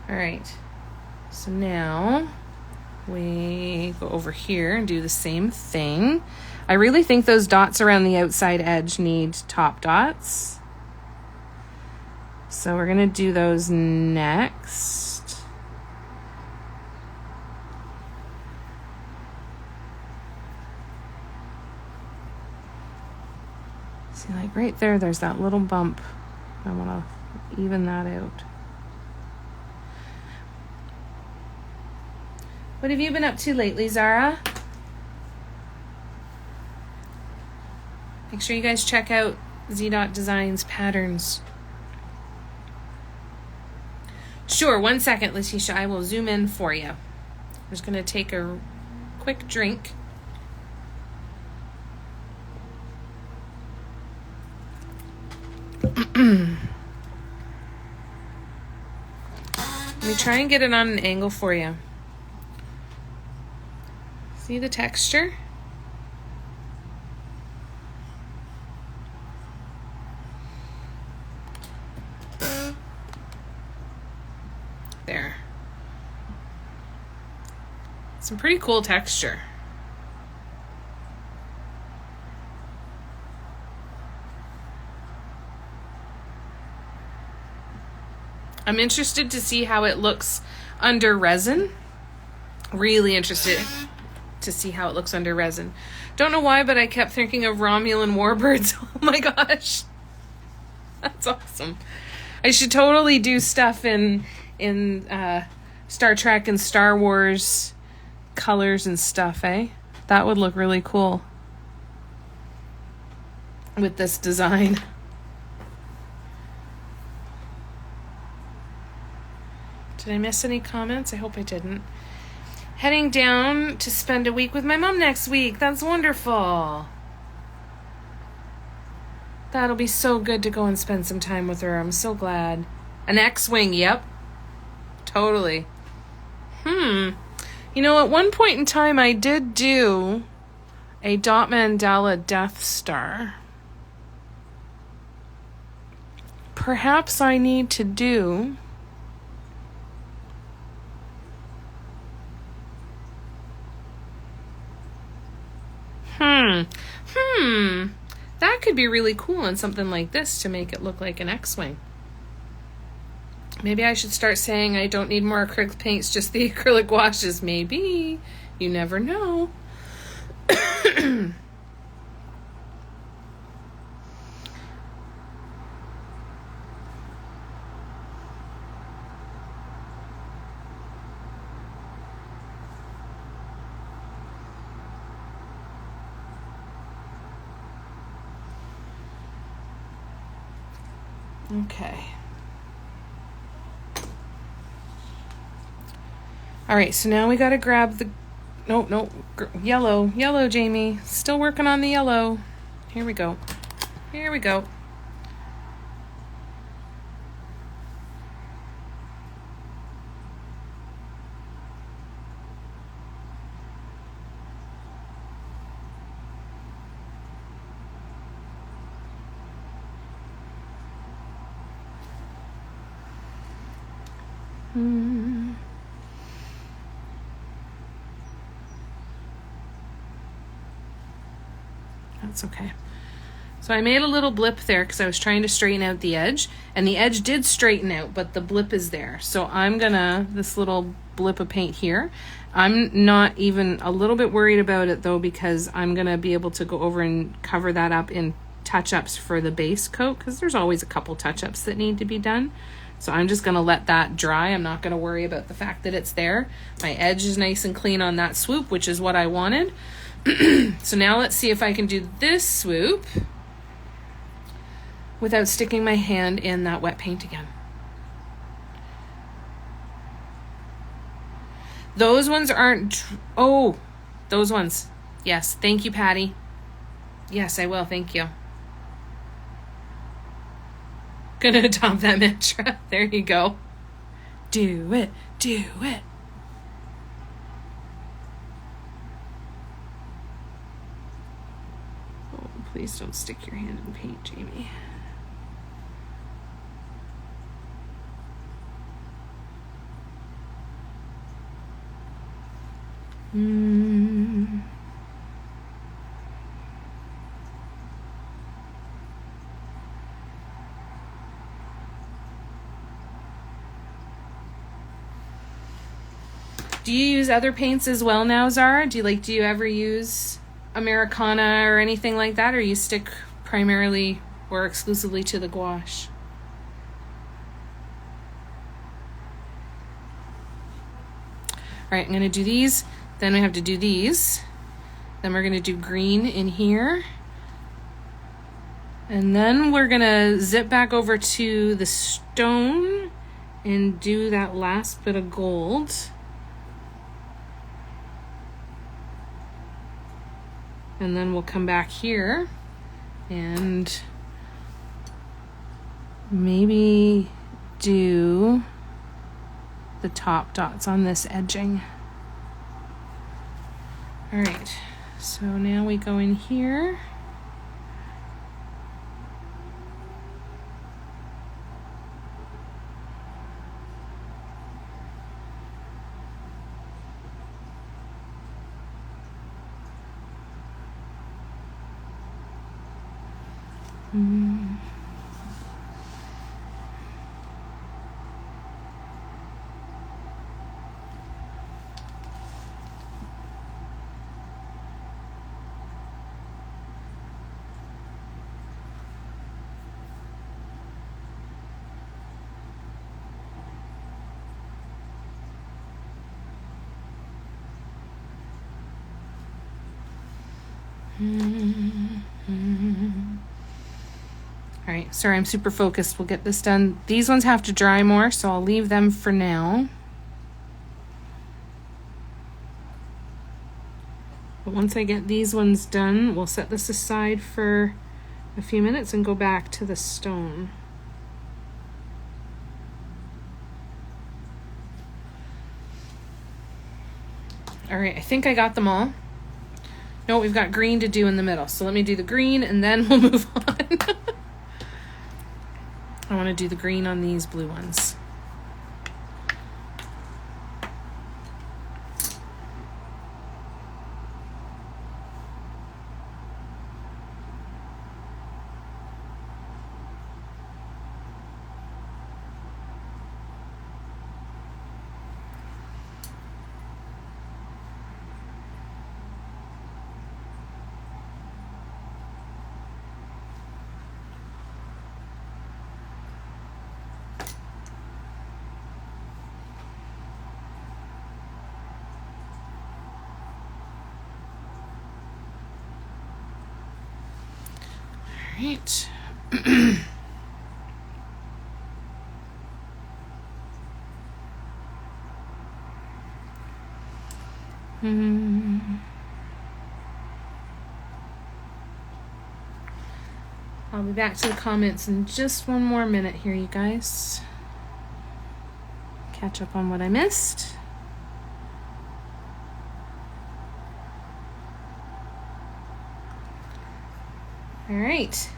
All right, so now we go over here and do the same thing. I really think those dots around the outside edge need top dots. So we're gonna do those next. See, like right there, there's that little bump. I wanna even that out. What have you been up to lately, Zara? Make sure you guys check out Z.Design's patterns. Sure, 1 second, Letitia. I will zoom in for you. I'm just going to take a quick drink. Let me try and get it on an angle for you. See the texture? There. Some pretty cool texture. I'm interested to see how it looks under resin. Really interested to see how it looks under resin. Don't know why, but I kept thinking of Romulan warbirds. Oh my gosh. That's awesome. I should totally do stuff in Star Trek and Star Wars colors and stuff, eh? That would look really cool with this design. Did I miss any comments? I hope I didn't. Heading down to spend a week with my mom next week. That's wonderful. That'll be so good to go and spend some time with her. I'm so glad. An X-Wing, yep. Totally. You know, at one point in time, I did do a Dot Mandela Death Star. Perhaps I need to do that could be really cool on something like this to make it look like an X-Wing. Maybe I should start saying I don't need more acrylic paints, just the acrylic washes. Maybe. You never know. Okay. All right, so now we got to grab the... No, yellow, Jamie. Still working on the yellow. Here we go. That's okay. So I made a little blip there because I was trying to straighten out the edge, and the edge did straighten out, but the blip is there. So I'm gonna, this little blip of paint here, I'm not even a little bit worried about it though, because I'm gonna be able to go over and cover that up in touch-ups for the base coat, because there's always a couple touch-ups that need to be done. So I'm just gonna let that dry. I'm not gonna worry about the fact that it's there. My edge is nice and clean on that swoop, which is what I wanted. So now let's see if I can do this swoop without sticking my hand in that wet paint again. Those ones aren't... Oh, those ones. Yes, thank you, Patty. Yes, I will, thank you. Gonna adopt that mantra. There you go. Do it, Do it. Oh, please don't stick your hand in paint, Jamie. Do you use other paints as well now, Zara? Do you ever use Americana or anything like that, or you stick primarily or exclusively to the gouache? All right, I'm going to do these. Then we have to do these. Then we're going to do green in here. And then we're going to zip back over to the stone and do that last bit of gold. And then we'll come back here and maybe do the top dots on this edging. All right, so now we go in here. All right, sorry, I'm super focused. We'll get this done. These ones have to dry more, so I'll leave them for now. But once I get these ones done, we'll set this aside for a few minutes and go back to the stone. All right, I think I got them all. No, we've got green to do in the middle. So let me do the green and then we'll move on. I want to do the green on these blue ones. Right. I'll be back to the comments in just one more minute here, you guys. Catch up on what I missed. All right.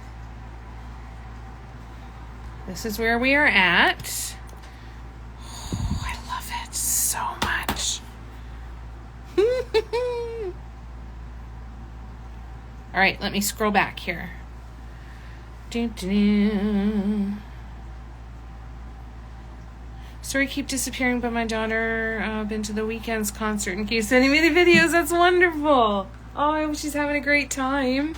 This is where we are at. Oh, I love it so much. All right, let me scroll back here. Sorry, keep disappearing, but my daughter been to the Weekend's concert and keeps sending me the videos. That's wonderful. Oh, I hope she's having a great time.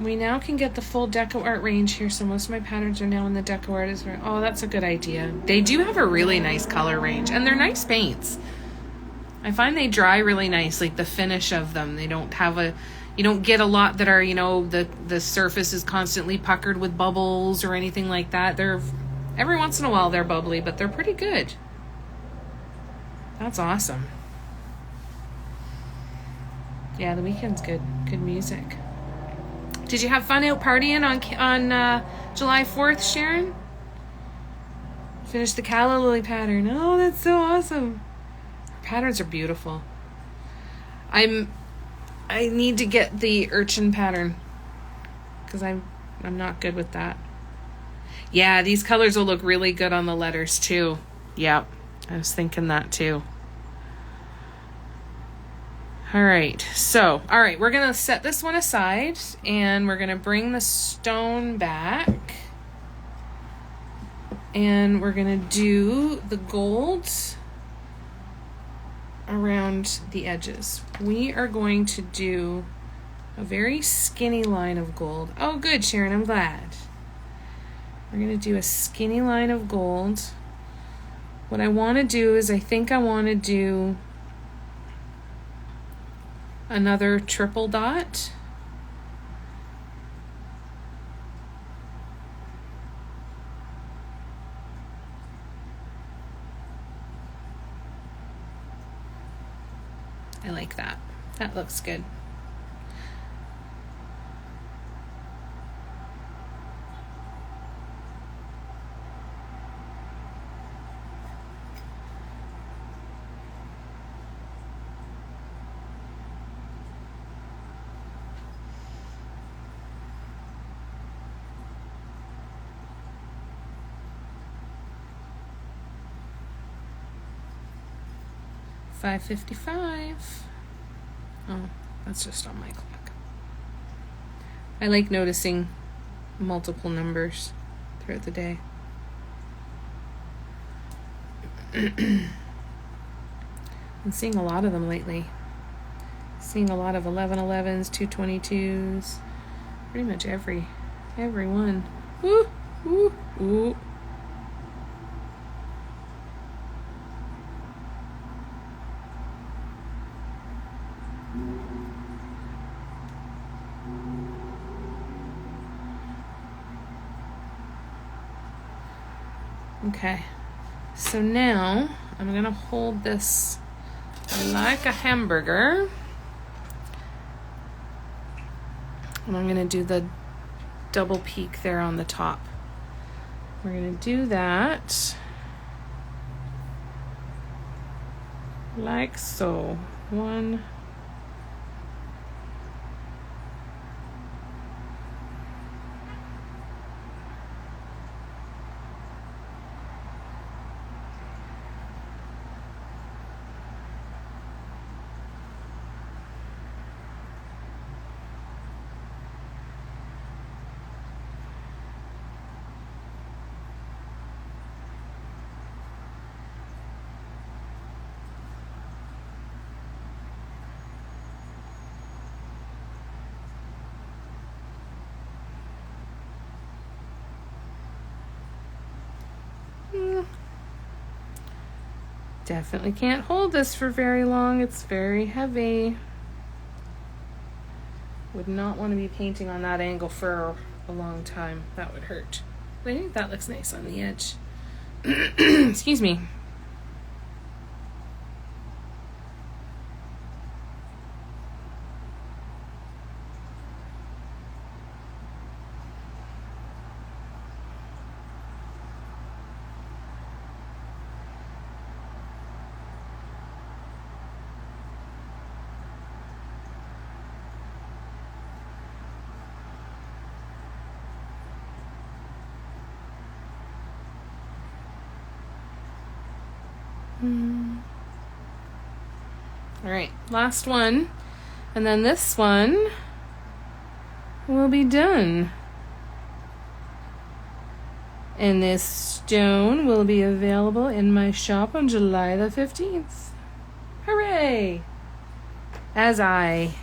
We now can get the full Deco Art range here, so most of my patterns are now in the Deco Art. Oh, that's a good idea. They do have a really nice color range, and they're nice paints. I find they dry really nice, like the finish of them. They don't have you don't get a lot that are, the surface is constantly puckered with bubbles or anything like that. They're, every once in a while they're bubbly, but they're pretty good. That's awesome. Yeah, the Weekend's good. Good music. Did you have fun out partying on July 4th, Sharon? Finished the calla lily pattern. Oh, that's so awesome. Her patterns are beautiful. I need to get the urchin pattern because I'm not good with that. Yeah, these colors will look really good on the letters too. Yep, I was thinking that too. All right, we're going to set this one aside and we're going to bring the stone back and we're going to do the gold around the edges. We are going to do a very skinny line of gold. Oh, good, Sharon, I'm glad. We're going to do a skinny line of gold. What I want to do is I think I want to do another triple dot. I like that. That looks good. $5:55. Oh, that's just on my clock. I like noticing multiple numbers throughout the day. I'm seeing a lot of them lately. Seeing a lot of 1111s, 222s, pretty much every one. Woo, woo, woo. Okay, so now I'm gonna hold this like a hamburger and I'm gonna do the double peak there on the top. We're gonna do that like so. One, definitely can't hold this for very long. It's very heavy. Would not want to be painting on that angle for a long time. That would hurt. But I think that looks nice on the edge. Excuse me. All right, last one. And then this one will be done. And this stone will be available in my shop on July the 15th. Hooray! As I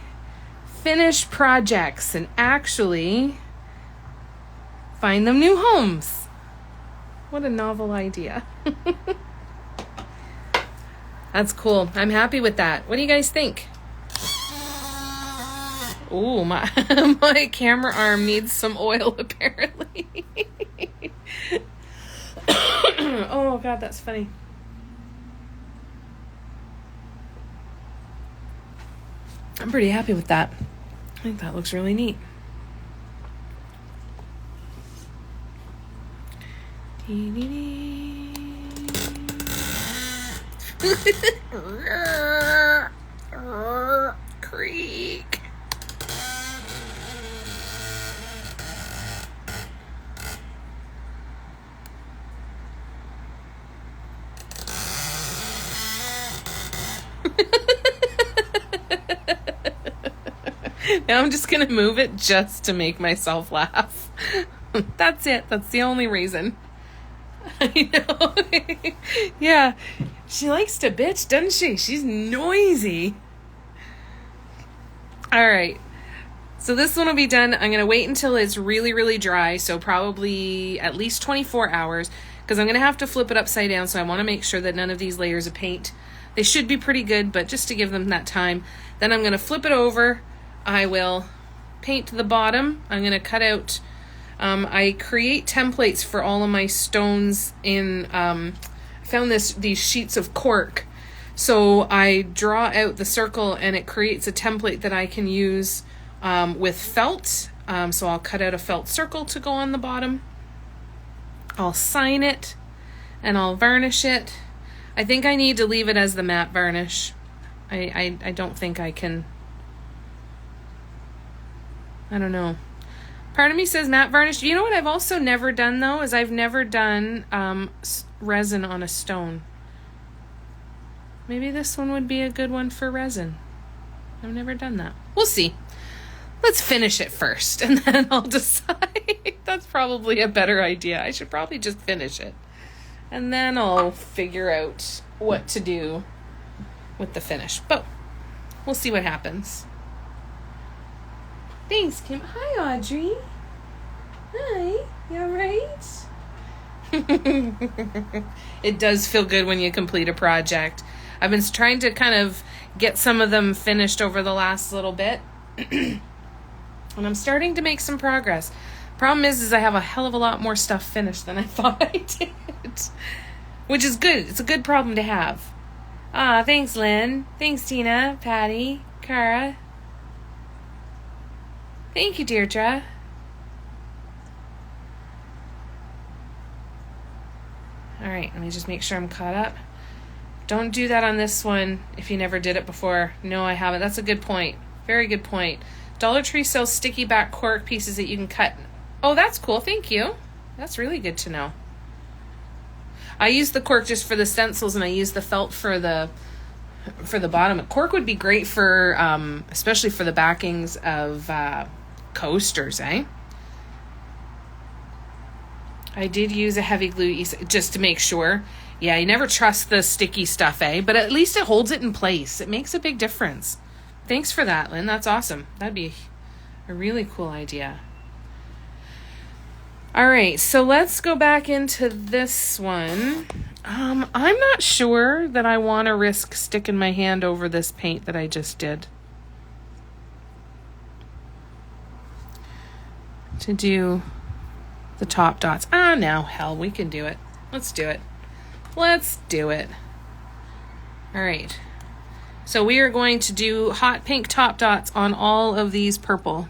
finish projects and actually find them new homes. What a novel idea. That's cool. I'm happy with that. What do you guys think? Ooh, my my camera arm needs some oil apparently. Oh God, that's funny. I'm pretty happy with that. I think that looks really neat. Creak. Now I'm just gonna move it just to make myself laugh. That's it. That's the only reason. I know. Yeah. She likes to bitch, doesn't she? She's noisy. All right. So this one will be done. I'm going to wait until it's really, really dry. So probably at least 24 hours because I'm going to have to flip it upside down. So I want to make sure that none of these layers of paint, they should be pretty good, but just to give them that time. Then I'm going to flip it over. I will paint the bottom. I'm going to cut out, I create templates for all of my stones in, I found these sheets of cork. So I draw out the circle and it creates a template that I can use with felt. So I'll cut out a felt circle to go on the bottom. I'll sign it and I'll varnish it. I think I need to leave it as the matte varnish. I don't think I can. I don't know. Part of me says matte varnish. You know what I've also never done though is I've never done resin on a stone. Maybe this one would be a good one for resin. I've never done that. We'll see. Let's finish it first and then I'll decide. That's probably a better idea. I should probably just finish it. And then I'll figure out what to do with the finish. But we'll see what happens. Thanks, Kim. Hi, Audrey. Hi. You all right? It does feel good when you complete a project. I've been trying to kind of get some of them finished over the last little bit. And I'm starting to make some progress. Problem is I have a hell of a lot more stuff finished than I thought I did. Which is good. It's a good problem to have. Thanks, Lynn. Thanks, Tina, Patty, Cara. Thank you, Deirdre. All right, let me just make sure I'm caught up. Don't do that on this one if you never did it before. No, I haven't. That's a good point. Very good point. Dollar Tree sells sticky back cork pieces that you can cut. Oh, that's cool. Thank you. That's really good to know. I use the cork just for the stencils and I use the felt for the bottom. Cork would be great for, especially for the backings of coasters, eh? I did use a heavy glue just to make sure. Yeah, you never trust the sticky stuff, eh? But at least it holds it in place. It makes a big difference. Thanks for that, Lynn. That's awesome. That'd be a really cool idea. All right, so let's go back into this one. I'm not sure that I want to risk sticking my hand over this paint that I just did. To do the top dots. No, hell, we can do it. Let's do it. Let's do it. All right. So we are going to do hot pink top dots on all of these purple.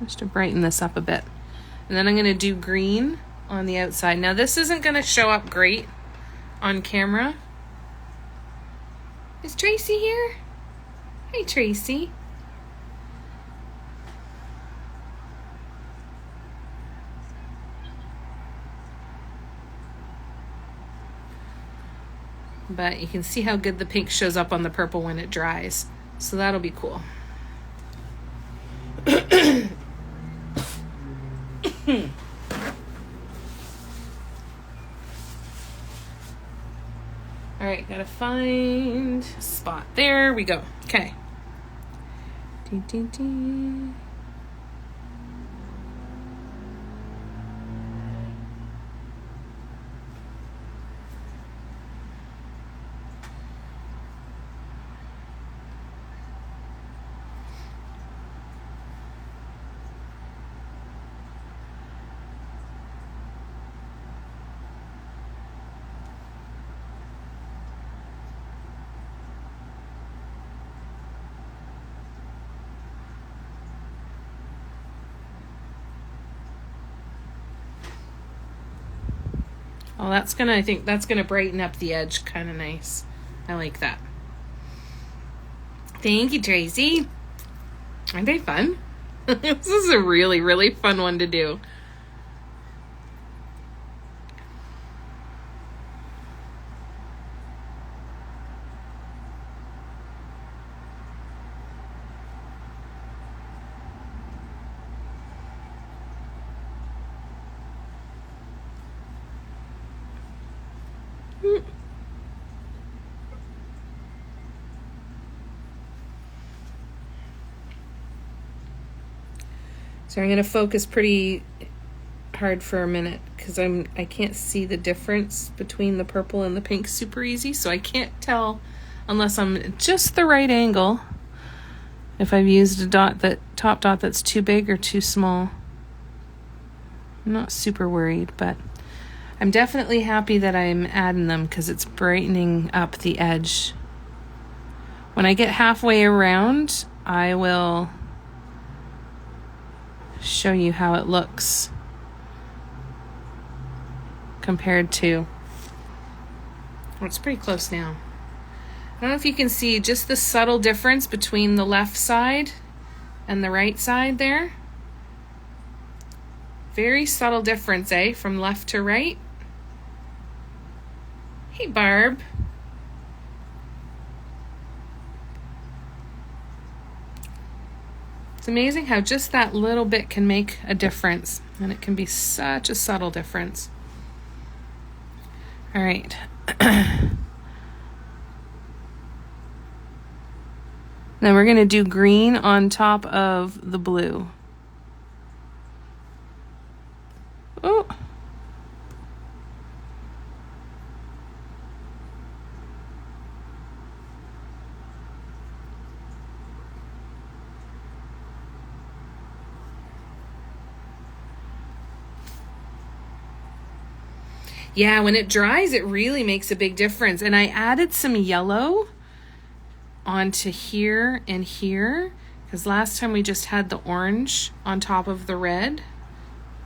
Just to brighten this up a bit. And then I'm going to do green on the outside. Now this isn't going to show up great on camera. Is Tracy here? Hey, Tracy. But you can see how good the pink shows up on the purple when it dries. So that'll be cool. All right, gotta find a spot. There we go. Okay. Dee, dee, dee. Oh, that's gonna, I think that's gonna brighten up the edge kind of nice. I like that. Thank you, Tracy. Aren't they fun? This is a really, really fun one to do. So I'm going to focus pretty hard for a minute because I can't see the difference between the purple and the pink super easy, so I can't tell unless I'm just the right angle if I've used a top dot that's too big or too small. I'm not super worried, but I'm definitely happy that I'm adding them because it's brightening up the edge. When I get halfway around, I will show you how it looks compared to, well, it's pretty close now. I don't know if you can see just the subtle difference between the left side and the right side there. Very subtle difference, eh? From left to right. Hey, Barb. It's amazing how just that little bit can make a difference, and it can be such a subtle difference. All right. Then we're going to do green on top of the blue. Oh. Yeah, when it dries, it really makes a big difference. And I added some yellow onto here and here, because last time we just had the orange on top of the red.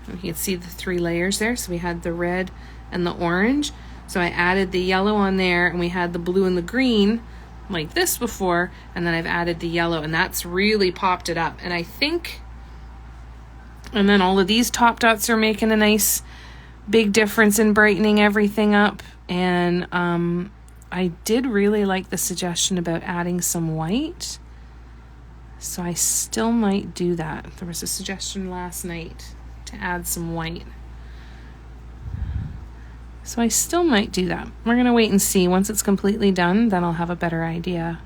You can see the 3 layers there. So we had the red and the orange. So I added the yellow on there, and we had the blue and the green like this before, and then I've added the yellow, and that's really popped it up. And I think, and then all of these top dots are making a nice big difference in brightening everything up. And I did really like the suggestion about adding some white, so I still might do that. There was a suggestion last night to add some white, so I still might do that. We're gonna wait and see. Once it's completely done, then I'll have a better idea.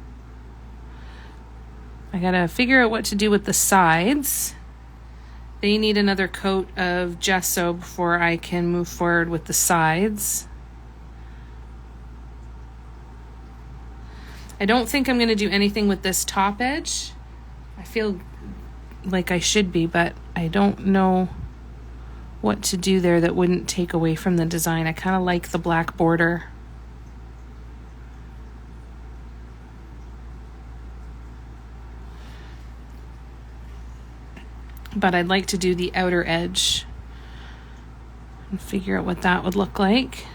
I gotta figure out what to do with the sides. They need another coat of gesso before I can move forward with the sides. I don't think I'm going to do anything with this top edge. I feel like I should be, but I don't know what to do there that wouldn't take away from the design. I kind of like the black border. But I'd like to do the outer edge and figure out what that would look like.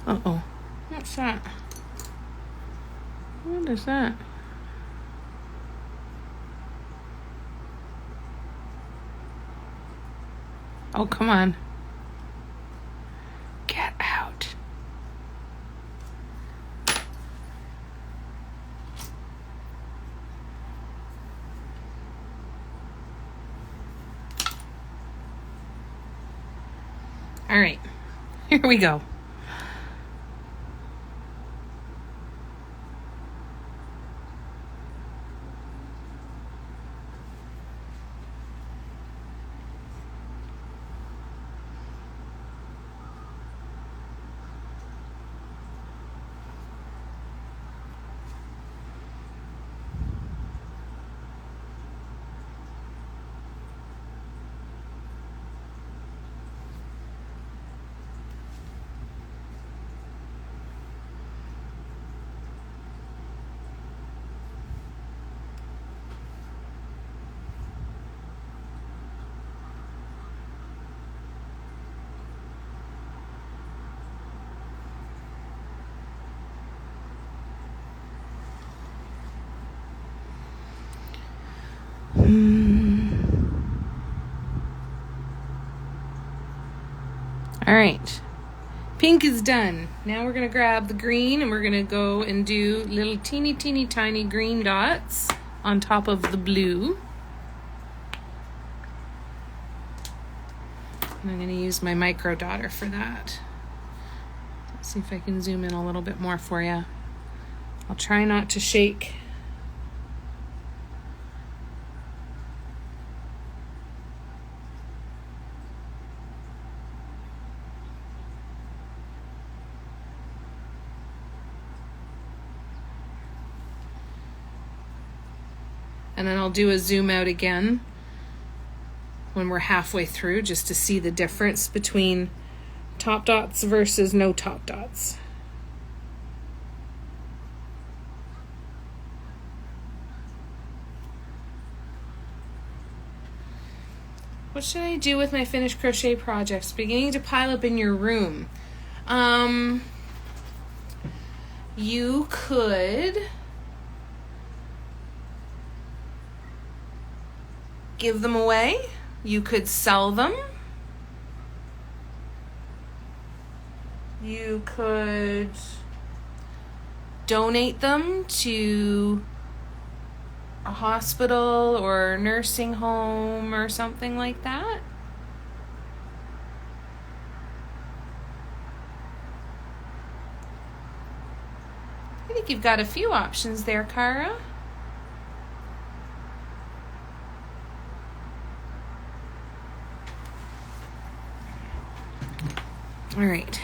Uh-oh. What's that? What is that? Oh, come on. Get out. All right. Here we go. All right. Pink is done. Now we're going to grab the green and we're going to go and do little teeny tiny green dots on top of the blue. And I'm going to use my micro dotter for that. Let's see if I can zoom in a little bit more for you. I'll try not to shake. And then I'll do a zoom out again when we're halfway through, just to see the difference between top dots versus no top dots. What should I do with my finished crochet projects? Beginning to pile up in your room. You could give them away. You could sell them. You could donate them to a hospital or nursing home or something like that. I think you've got a few options there, Cara. All right.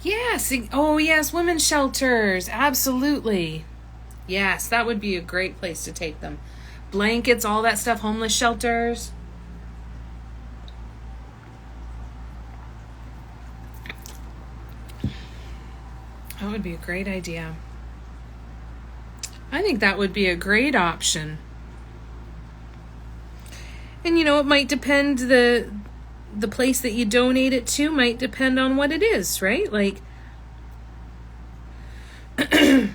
Yes. Oh, yes. Women's shelters. Absolutely. Yes, that would be a great place to take them. Blankets, all that stuff, homeless shelters. That would be a great idea. I think that would be a great option. And you know, it might depend, the place that you donate it to might depend on what it is, right? Like, I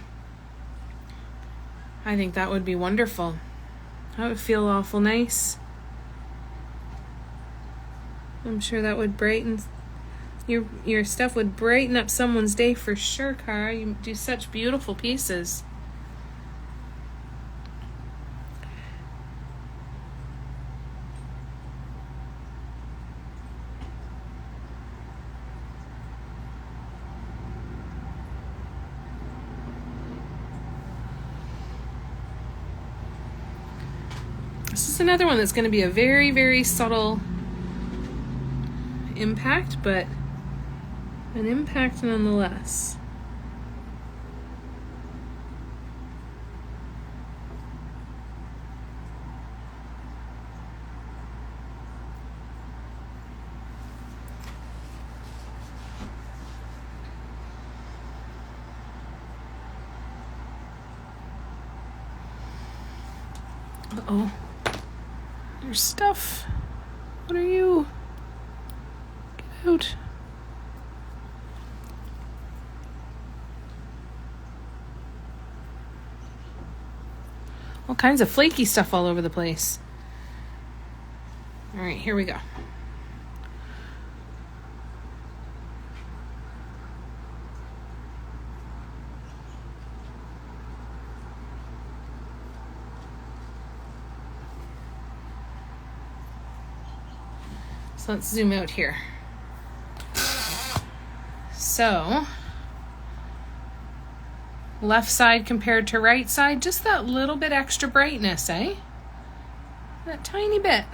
think that would be wonderful. That would feel awful nice. I'm sure that would brighten your stuff would brighten up someone's day for sure, Cara. You do such beautiful pieces. This is another one that's going to be a very, very subtle impact, but an impact nonetheless. Uh-oh. There's stuff. What are you? Get out. All kinds of flaky stuff all over the place. All right, here we go. So let's zoom out here. So, left side compared to right side, just that little bit extra brightness, eh? That tiny bit.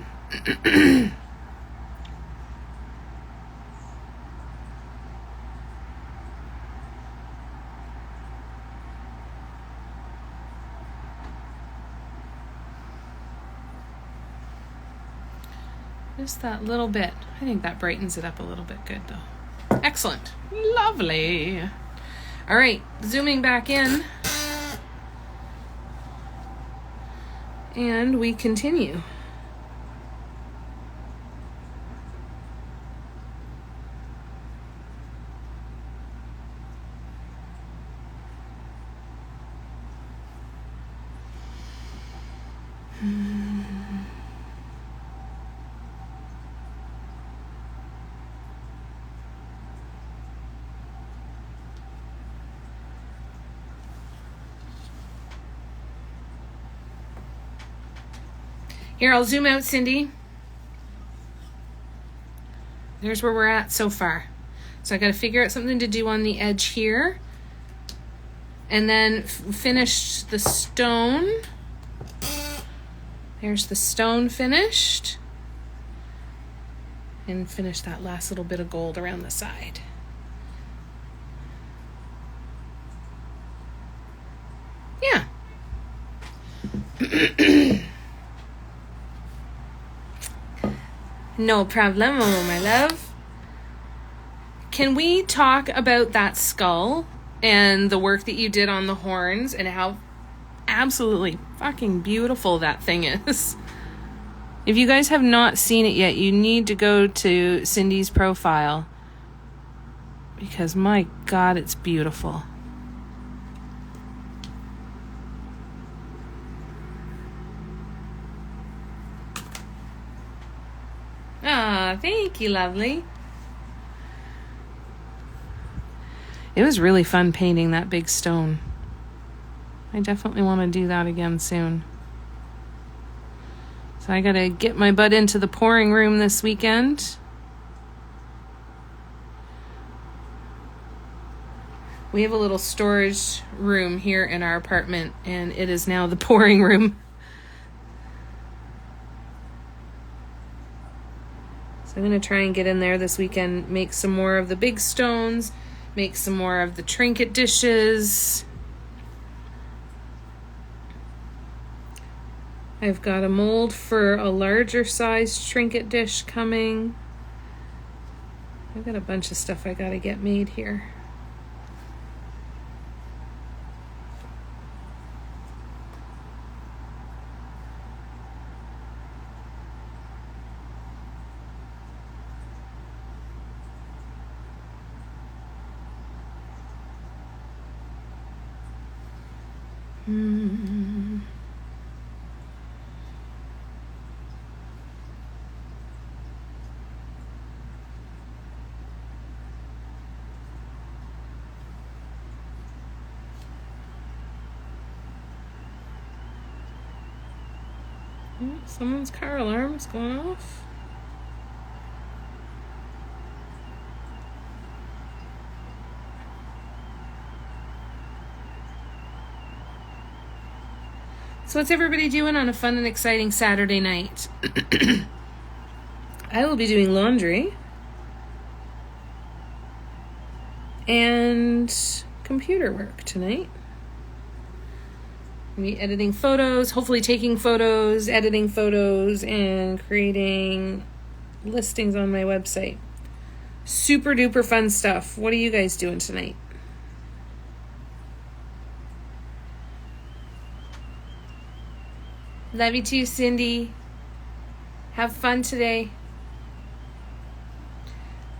Just that little bit. I think that brightens it up a little bit good though. Excellent. Lovely. All right, zooming back in. And we continue. Here, I'll zoom out, Cindy. There's where we're at so far. So I got to figure out something to do on the edge here. And then finish the stone. There's the stone finished. And finish that last little bit of gold around the side. Yeah. No problemo, my love. Can we talk about that skull and the work that you did on the horns and how absolutely fucking beautiful that thing is? If you guys have not seen it yet, you need to go to Cindy's profile because my God, it's beautiful. Ah, thank you, lovely. It was really fun painting that big stone. I definitely want to do that again soon. So I gotta get my butt into the pouring room this weekend. We have a little storage room here in our apartment, and it is now the pouring room. So I'm going to try and get in there this weekend, make some more of the big stones, make some more of the trinket dishes. I've got a mold for a larger size trinket dish coming. I've got a bunch of stuff I got to get made here. Someone's car alarm is going off. So what's everybody doing on a fun and exciting Saturday night? I will be doing laundry and computer work tonight. I'll be editing photos, hopefully taking photos, editing photos, and creating listings on my website. Super duper fun stuff. What are you guys doing tonight? Love you too, Cindy. Have fun today.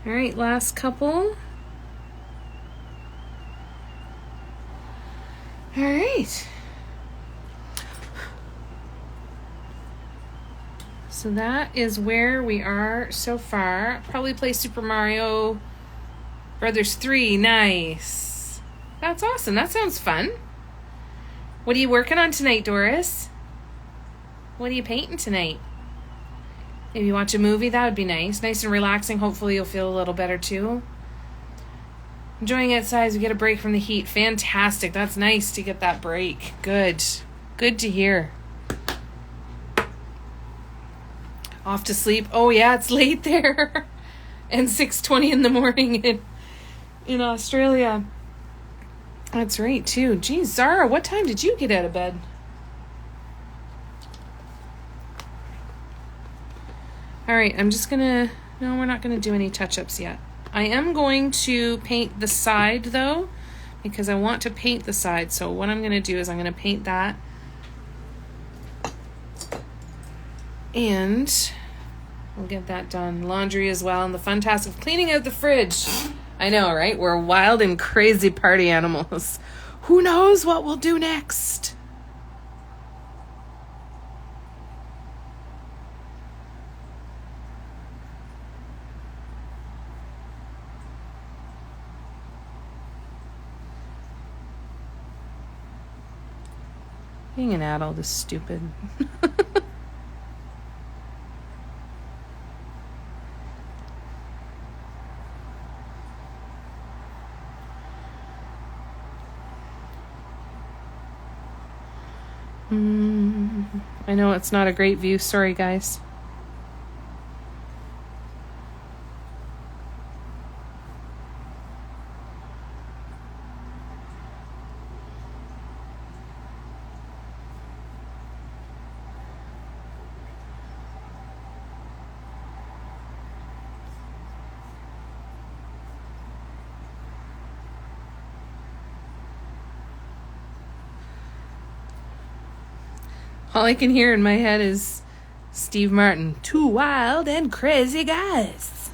All right, last couple. All right. So that is where we are so far. Probably play Super Mario Brothers 3. Nice. That's awesome. That sounds fun. What are you working on tonight, Doris? What are you painting tonight? Maybe watch a movie. That would be nice. Nice and relaxing. Hopefully you'll feel a little better too. Enjoying outside as we get a break from the heat. Fantastic. That's nice to get that break. Good. Good to hear. Off to sleep. Oh yeah, it's late there. And 6:20 in the morning in Australia. That's right too. Geez, Zara, what time did you get out of bed? All right, I'm just gonna, no, we're not gonna do any touch-ups yet. I am going to paint the side though, because I want to paint the side. So what I'm gonna do is I'm gonna paint that. And we'll get that done. Laundry as well, and the fun task of cleaning out the fridge. I know, right? We're wild and crazy party animals. Who knows what we'll do next? Being an adult is stupid. I know it's not a great view. Sorry, guys. All I can hear in my head is Steve Martin, 2 wild and crazy guys.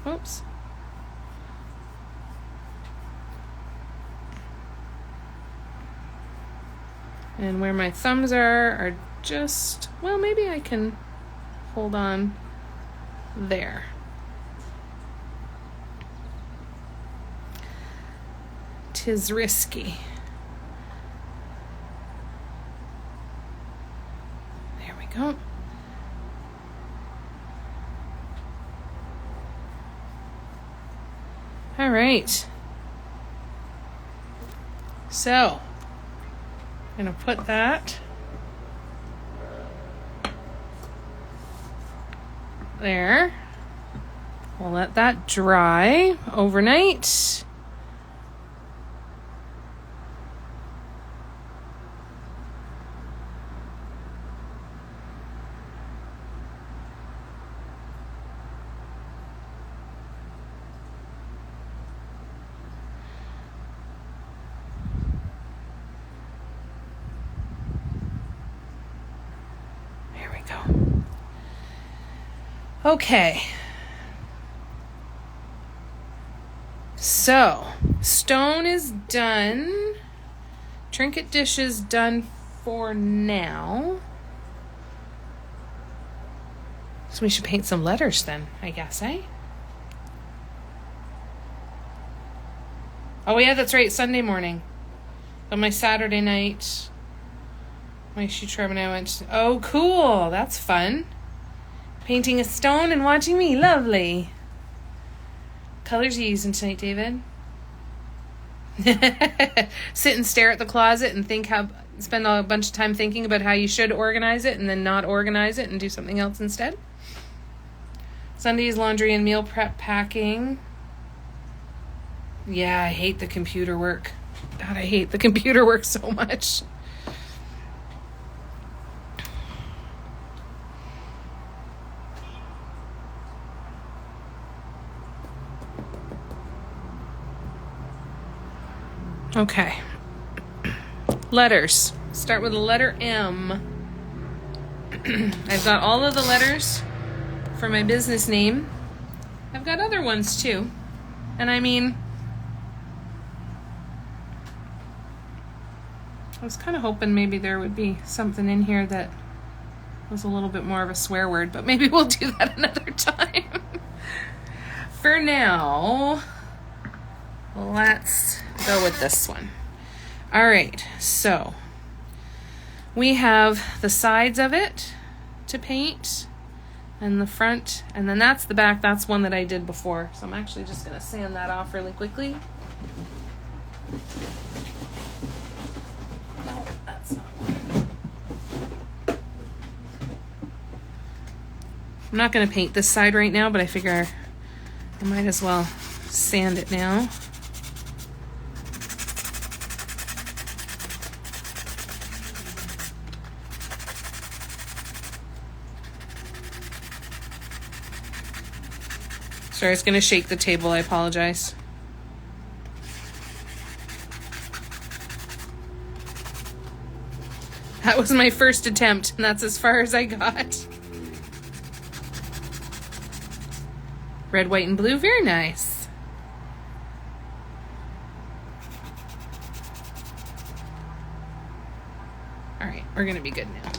Oops. And where my thumbs are just, well, maybe I can hold on there. Tis risky. There we go. All right. So, I'm going to put that there. We'll let that dry overnight. Okay. So, stone is done. Trinket dish is done for now. So we should paint some letters then, I guess, eh? Oh yeah, that's right, Sunday morning. But my Saturday night, my shoe tribe and I went, oh cool, that's fun. Painting a stone and watching me, lovely. Colors you using tonight, David? Sit and stare at the closet and spend a bunch of time thinking about how you should organize it and then not organize it and do something else instead. Sunday's laundry and meal prep packing. Yeah, I hate the computer work. God, I hate the computer work so much. Okay. Letters. Start with the letter M. I've got all of the letters for my business name. I've got other ones too. And I mean, I was kind of hoping maybe there would be something in here that was a little bit more of a swear word, but maybe we'll do that another time. For now, let's go with this one. All right, so we have the sides of it to paint and the front, and then that's the back. That's one that I did before, so I'm actually just going to sand that off really quickly. No, that's not one. I'm not going to paint this side right now, but I figure I might as well sand it now. Sorry, it's going to shake the table. I apologize. That was my first attempt, and that's as far as I got. Red, white, and blue. Very nice. All right, we're going to be good now.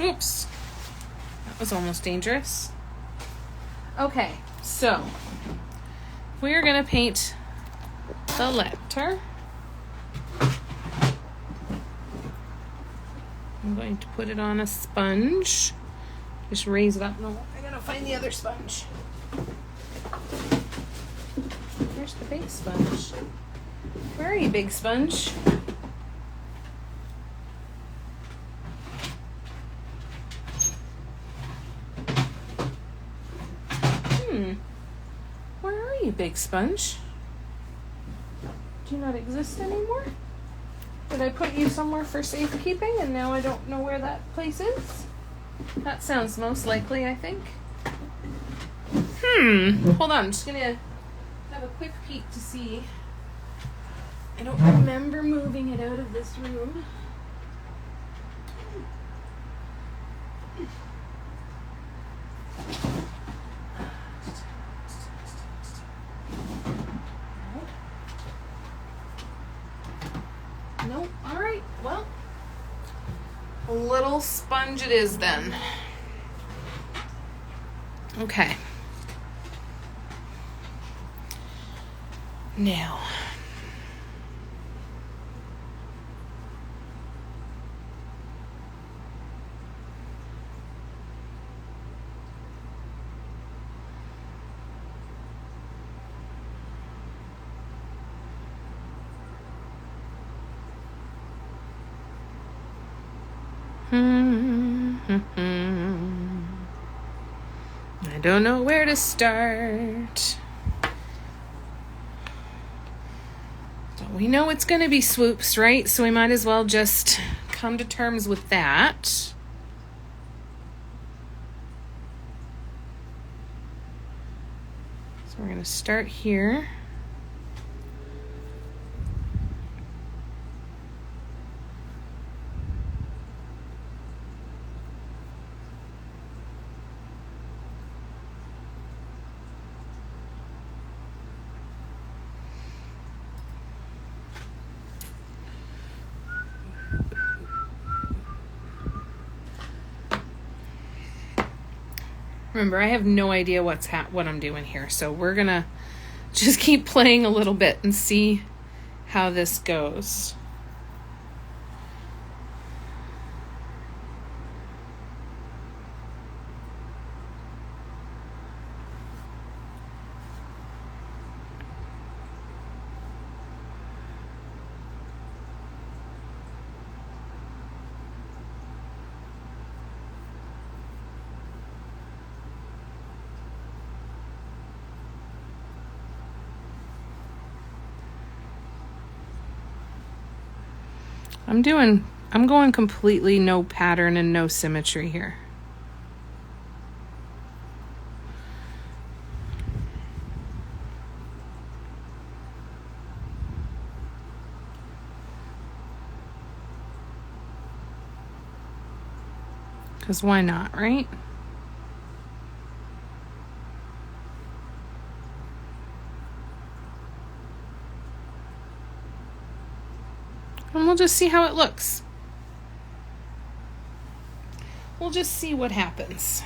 Oops. That was almost dangerous. Okay, so we're going to paint the letter. I'm going to put it on a sponge. Just raise it up. No, I gotta find the other sponge. Where's the big sponge? Where are you, big sponge? Where are you, big sponge? Do you not exist anymore? Did I put you somewhere for safekeeping and now I don't know where that place is? That sounds most likely, I think. Hold on, I'm just gonna have a quick peek to see. I don't remember moving it out of this room. Nope. All right. Well, a little sponge it is then. Okay. Now. I don't know where to start. So we know it's going to be swoops, right? So we might as well just come to terms with that. So we're going to start here. Remember, I have no idea what I'm doing here, so we're gonna just keep playing a little bit and see how this goes. I'm going completely no pattern and no symmetry here. Because why not, right? And we'll just see how it looks. We'll just see what happens.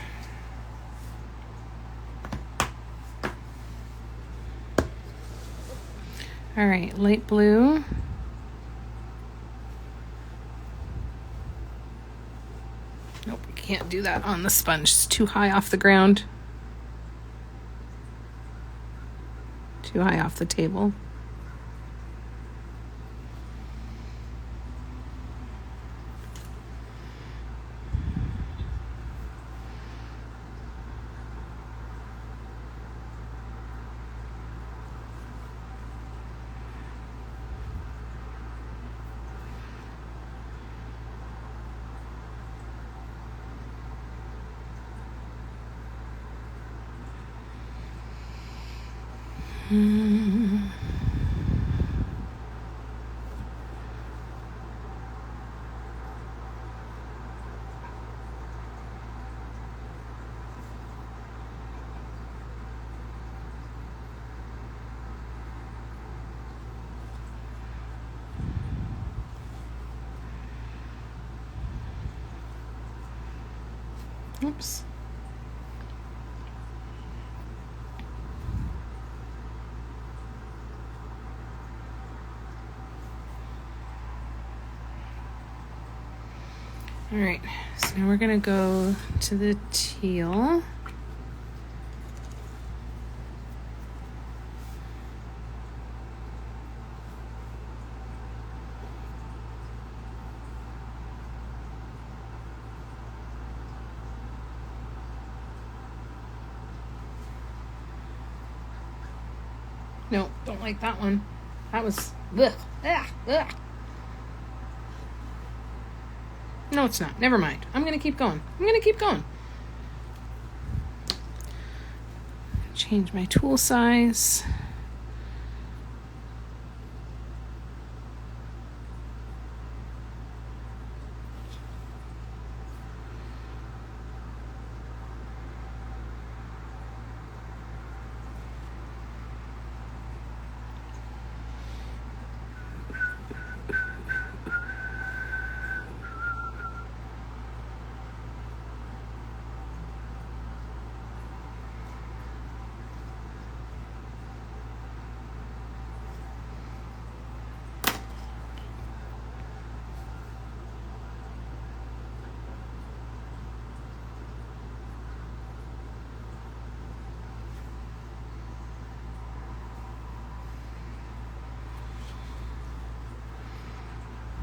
All right, light blue. Nope, can't do that on the sponge. It's too high off the ground. Too high off the table. Oops. All right, so now we're gonna go to the teal. No, don't like that one. That was, ugh, ugh, ugh. No, it's not. Never mind. I'm going to keep going. Change my tool size.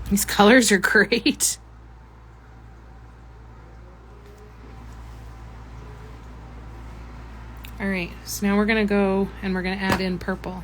These colors are great. All right, so now we're gonna go and we're gonna add in purple.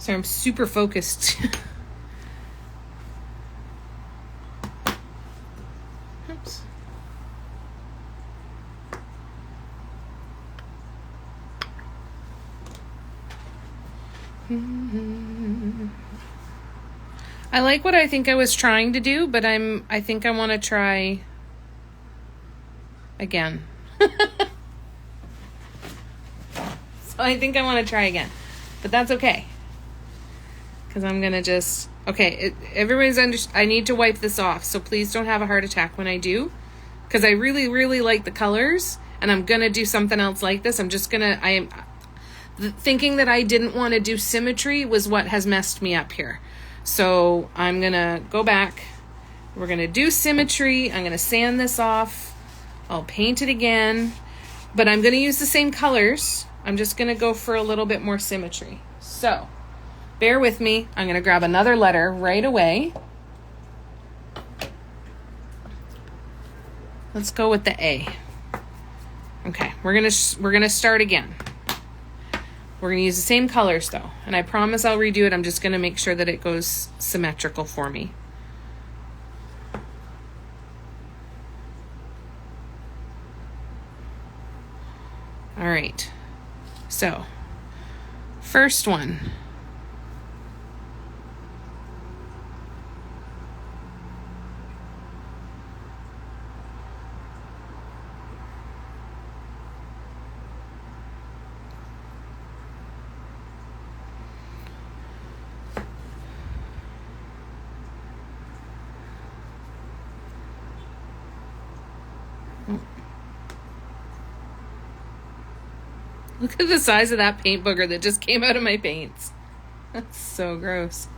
So I'm super focused. Oops. I like what I think I was trying to do, but I think I want to try again. So I think I want to try again, but that's okay. Because I'm going to just, okay, I need to wipe this off, so please don't have a heart attack when I do. Because I really, really like the colors, and I'm going to do something else like this. Thinking that I didn't want to do symmetry was what has messed me up here. So I'm going to go back. We're going to do symmetry. I'm going to sand this off. I'll paint it again. But I'm going to use the same colors. I'm just going to go for a little bit more symmetry. So bear with me. I'm going to grab another letter right away. Let's go with the A. Okay, we're going to start again. We're going to use the same colors though, and I promise I'll redo it. I'm just going to make sure that it goes symmetrical for me. All right, so first one. Look at the size of that paint booger that just came out of my paints. That's so gross.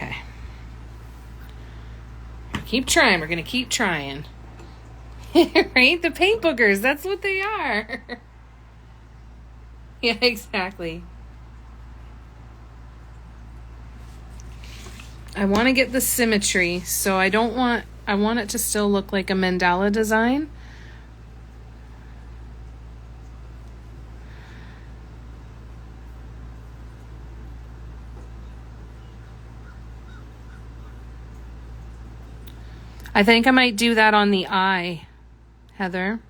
Okay. Keep trying. We're going to keep trying. Right? The paint boogers. That's what they are. Yeah, exactly. I want to get the symmetry, so I want it to still look like a mandala design. I think I might do that on the eye, Heather.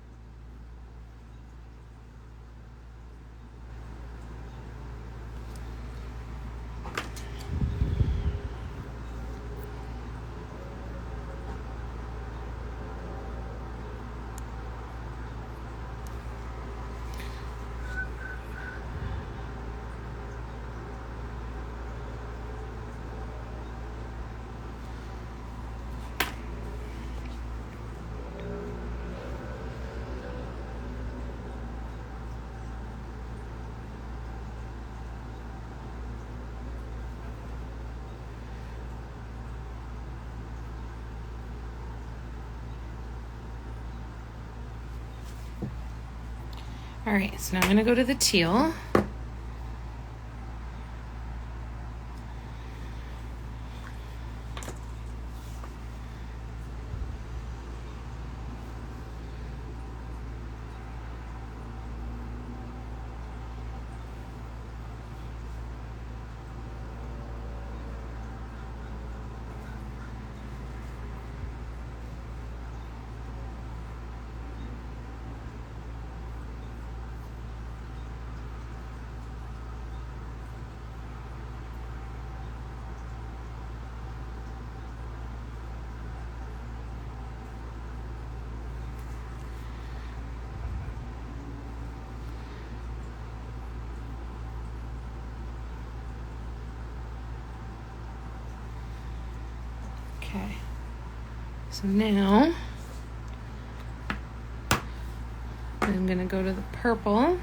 All right, so now I'm going to go to the teal. Okay, so now I'm going to go to the purple.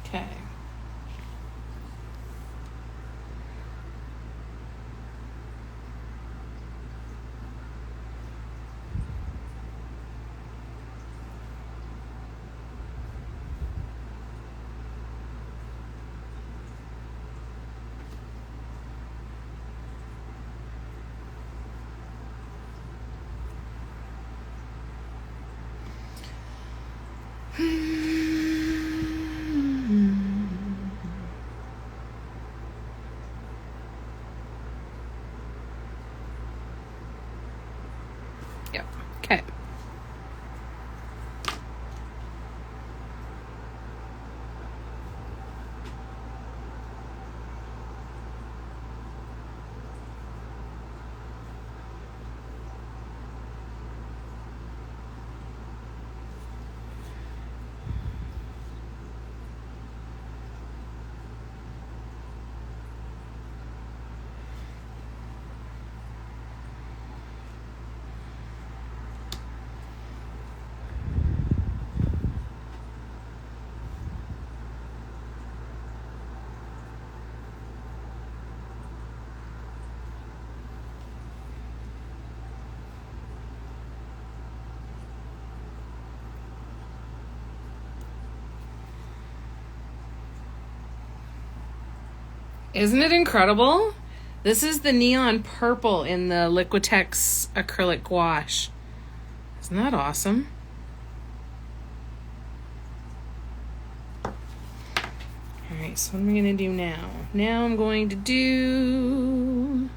Okay. Yep. Okay. Isn't it incredible? This is the neon purple in the Liquitex acrylic gouache. Isn't that awesome? right, so what am I going to do now? Now I'm going to do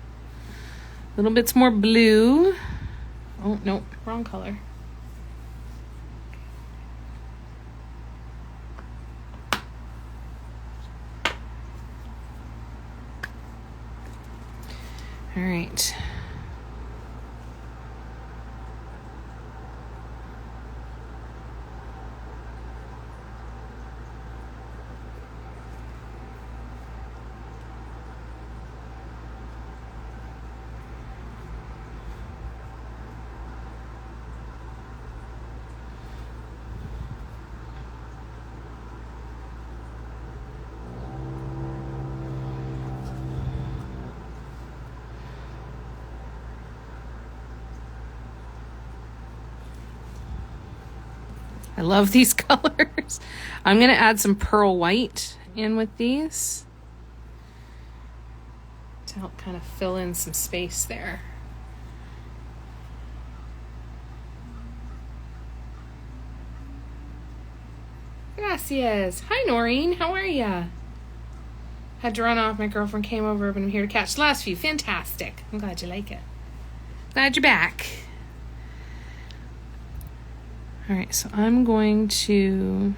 little bits more blue. Oh, no, wrong color. All right. I love these colors. I'm going to add some pearl white in with these to help kind of fill in some space there. Gracias. Hi, Noreen. How are ya? Had to run off. My girlfriend came over, but I'm here to catch the last few. Fantastic. I'm glad you like it. Glad you're back. All right, so I'm going to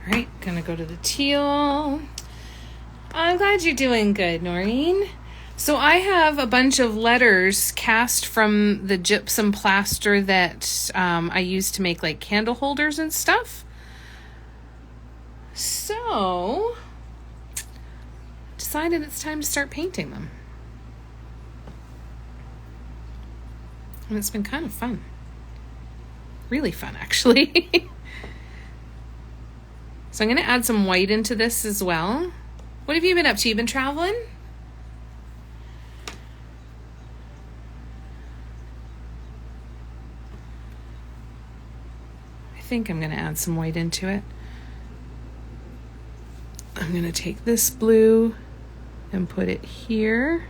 All right, gonna go to the teal. I'm glad you're doing good, Noreen. So I have a bunch of letters cast from the gypsum plaster that I use to make like candle holders and stuff. So decided it's time to start painting them. And it's been kind of fun. Really fun, actually. So I'm going to add some white into this as well. What have you been up to? You been traveling? I think I'm going to add some white into it. I'm going to take this blue and put it here.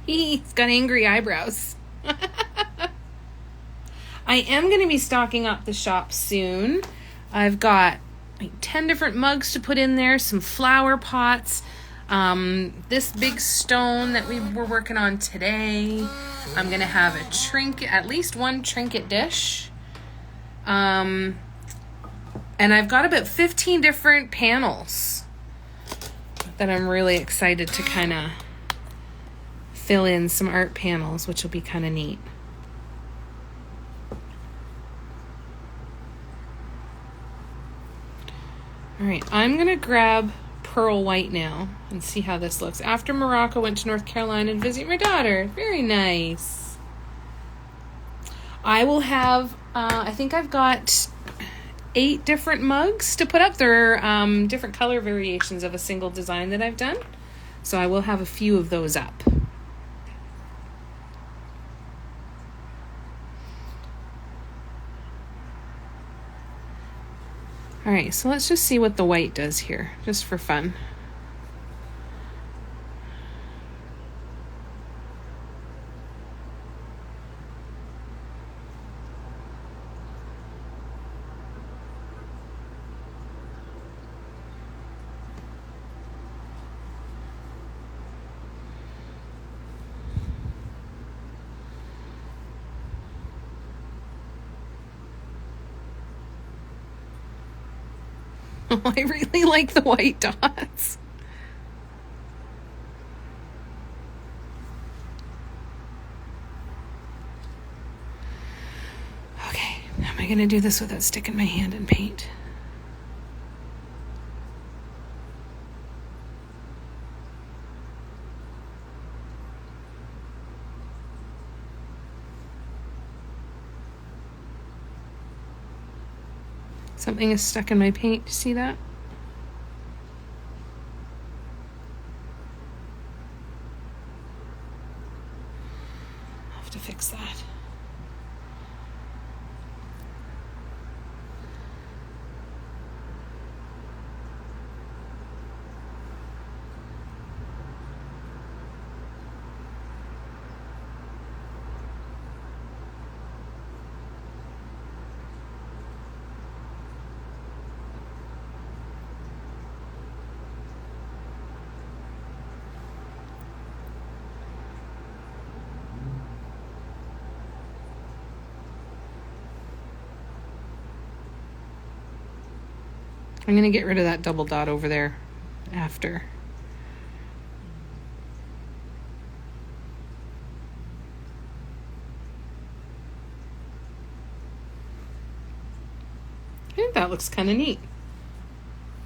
He's got angry eyebrows. I am going to be stocking up the shop soon. I've got like 10 different mugs to put in there, some flower pots, this big stone that we were working on today. I'm going to have a trinket, at least one trinket dish. And I've got about 15 different panels that I'm really excited to kind of fill in some art panels, which will be kind of neat. All right, I'm going to grab pearl white now and see how this looks. After Morocco, went to North Carolina and visit my daughter. Very nice. I will have, I think I've got 8 different mugs to put up. There are different color variations of a single design that I've done. So I will have a few of those up. All right, so let's just see what the white does here, just for fun. Oh, I really like the white dots. Okay, how am I going to do this without sticking my hand in paint? Something is stuck in my paint. You see that? I'll have to fix that. I'm going to get rid of that double dot over there after. I think that looks kind of neat.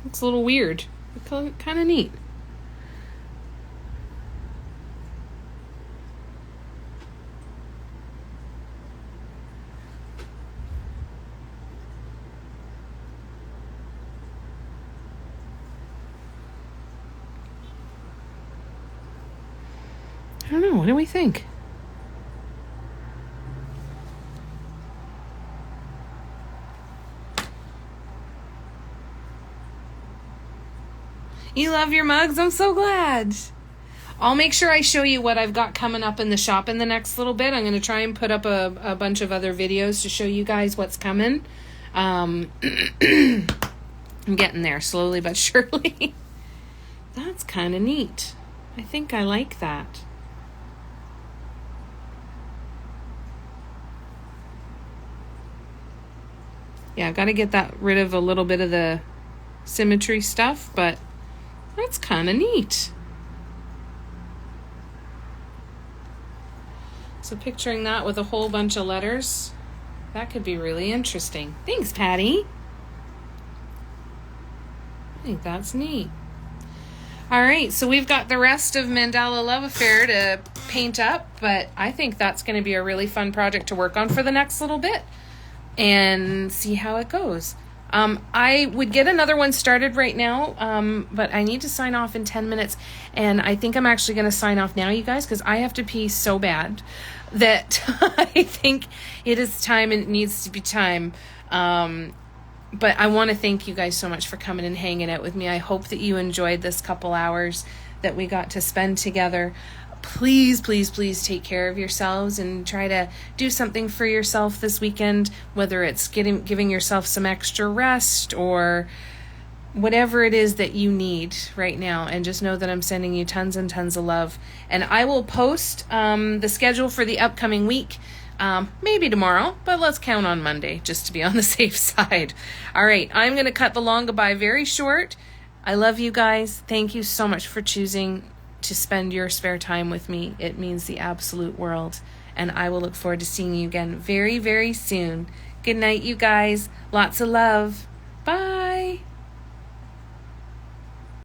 Looks a little weird, but kind of neat. I don't know. What do we think? You love your mugs? I'm so glad. I'll make sure I show you what I've got coming up in the shop in the next little bit. I'm going to try and put up a bunch of other videos to show you guys what's coming. I'm getting there slowly but surely. That's kind of neat. I think I like that. Yeah, I've got to get rid of a little bit of the symmetry stuff, but that's kind of neat. So picturing that with a whole bunch of letters, that could be really interesting. Thanks, Patty. I think that's neat. All right, so we've got the rest of Mandala Love Affair to paint up, but I think that's going to be a really fun project to work on for the next little bit and see how it goes. I would get another one started right now, but I need to sign off in 10 minutes, and I think I'm actually going to sign off now, you guys, because I have to pee so bad that I think it is time and it needs to be time. But I want to thank you guys so much for coming and hanging out with me. I hope that you enjoyed this couple hours that we got to spend together. Please, please, please take care of yourselves and try to do something for yourself this weekend, whether it's giving yourself some extra rest or whatever it is that you need right now. And just know that I'm sending you tons and tons of love. And I will post the schedule for the upcoming week. Maybe tomorrow, but let's count on Monday just to be on the safe side. All right, I'm going to cut the long goodbye very short. I love you guys. Thank you so much for choosing to spend your spare time with me. It means the absolute world. And I will look forward to seeing you again very, very soon. Good night, you guys. Lots of love. Bye.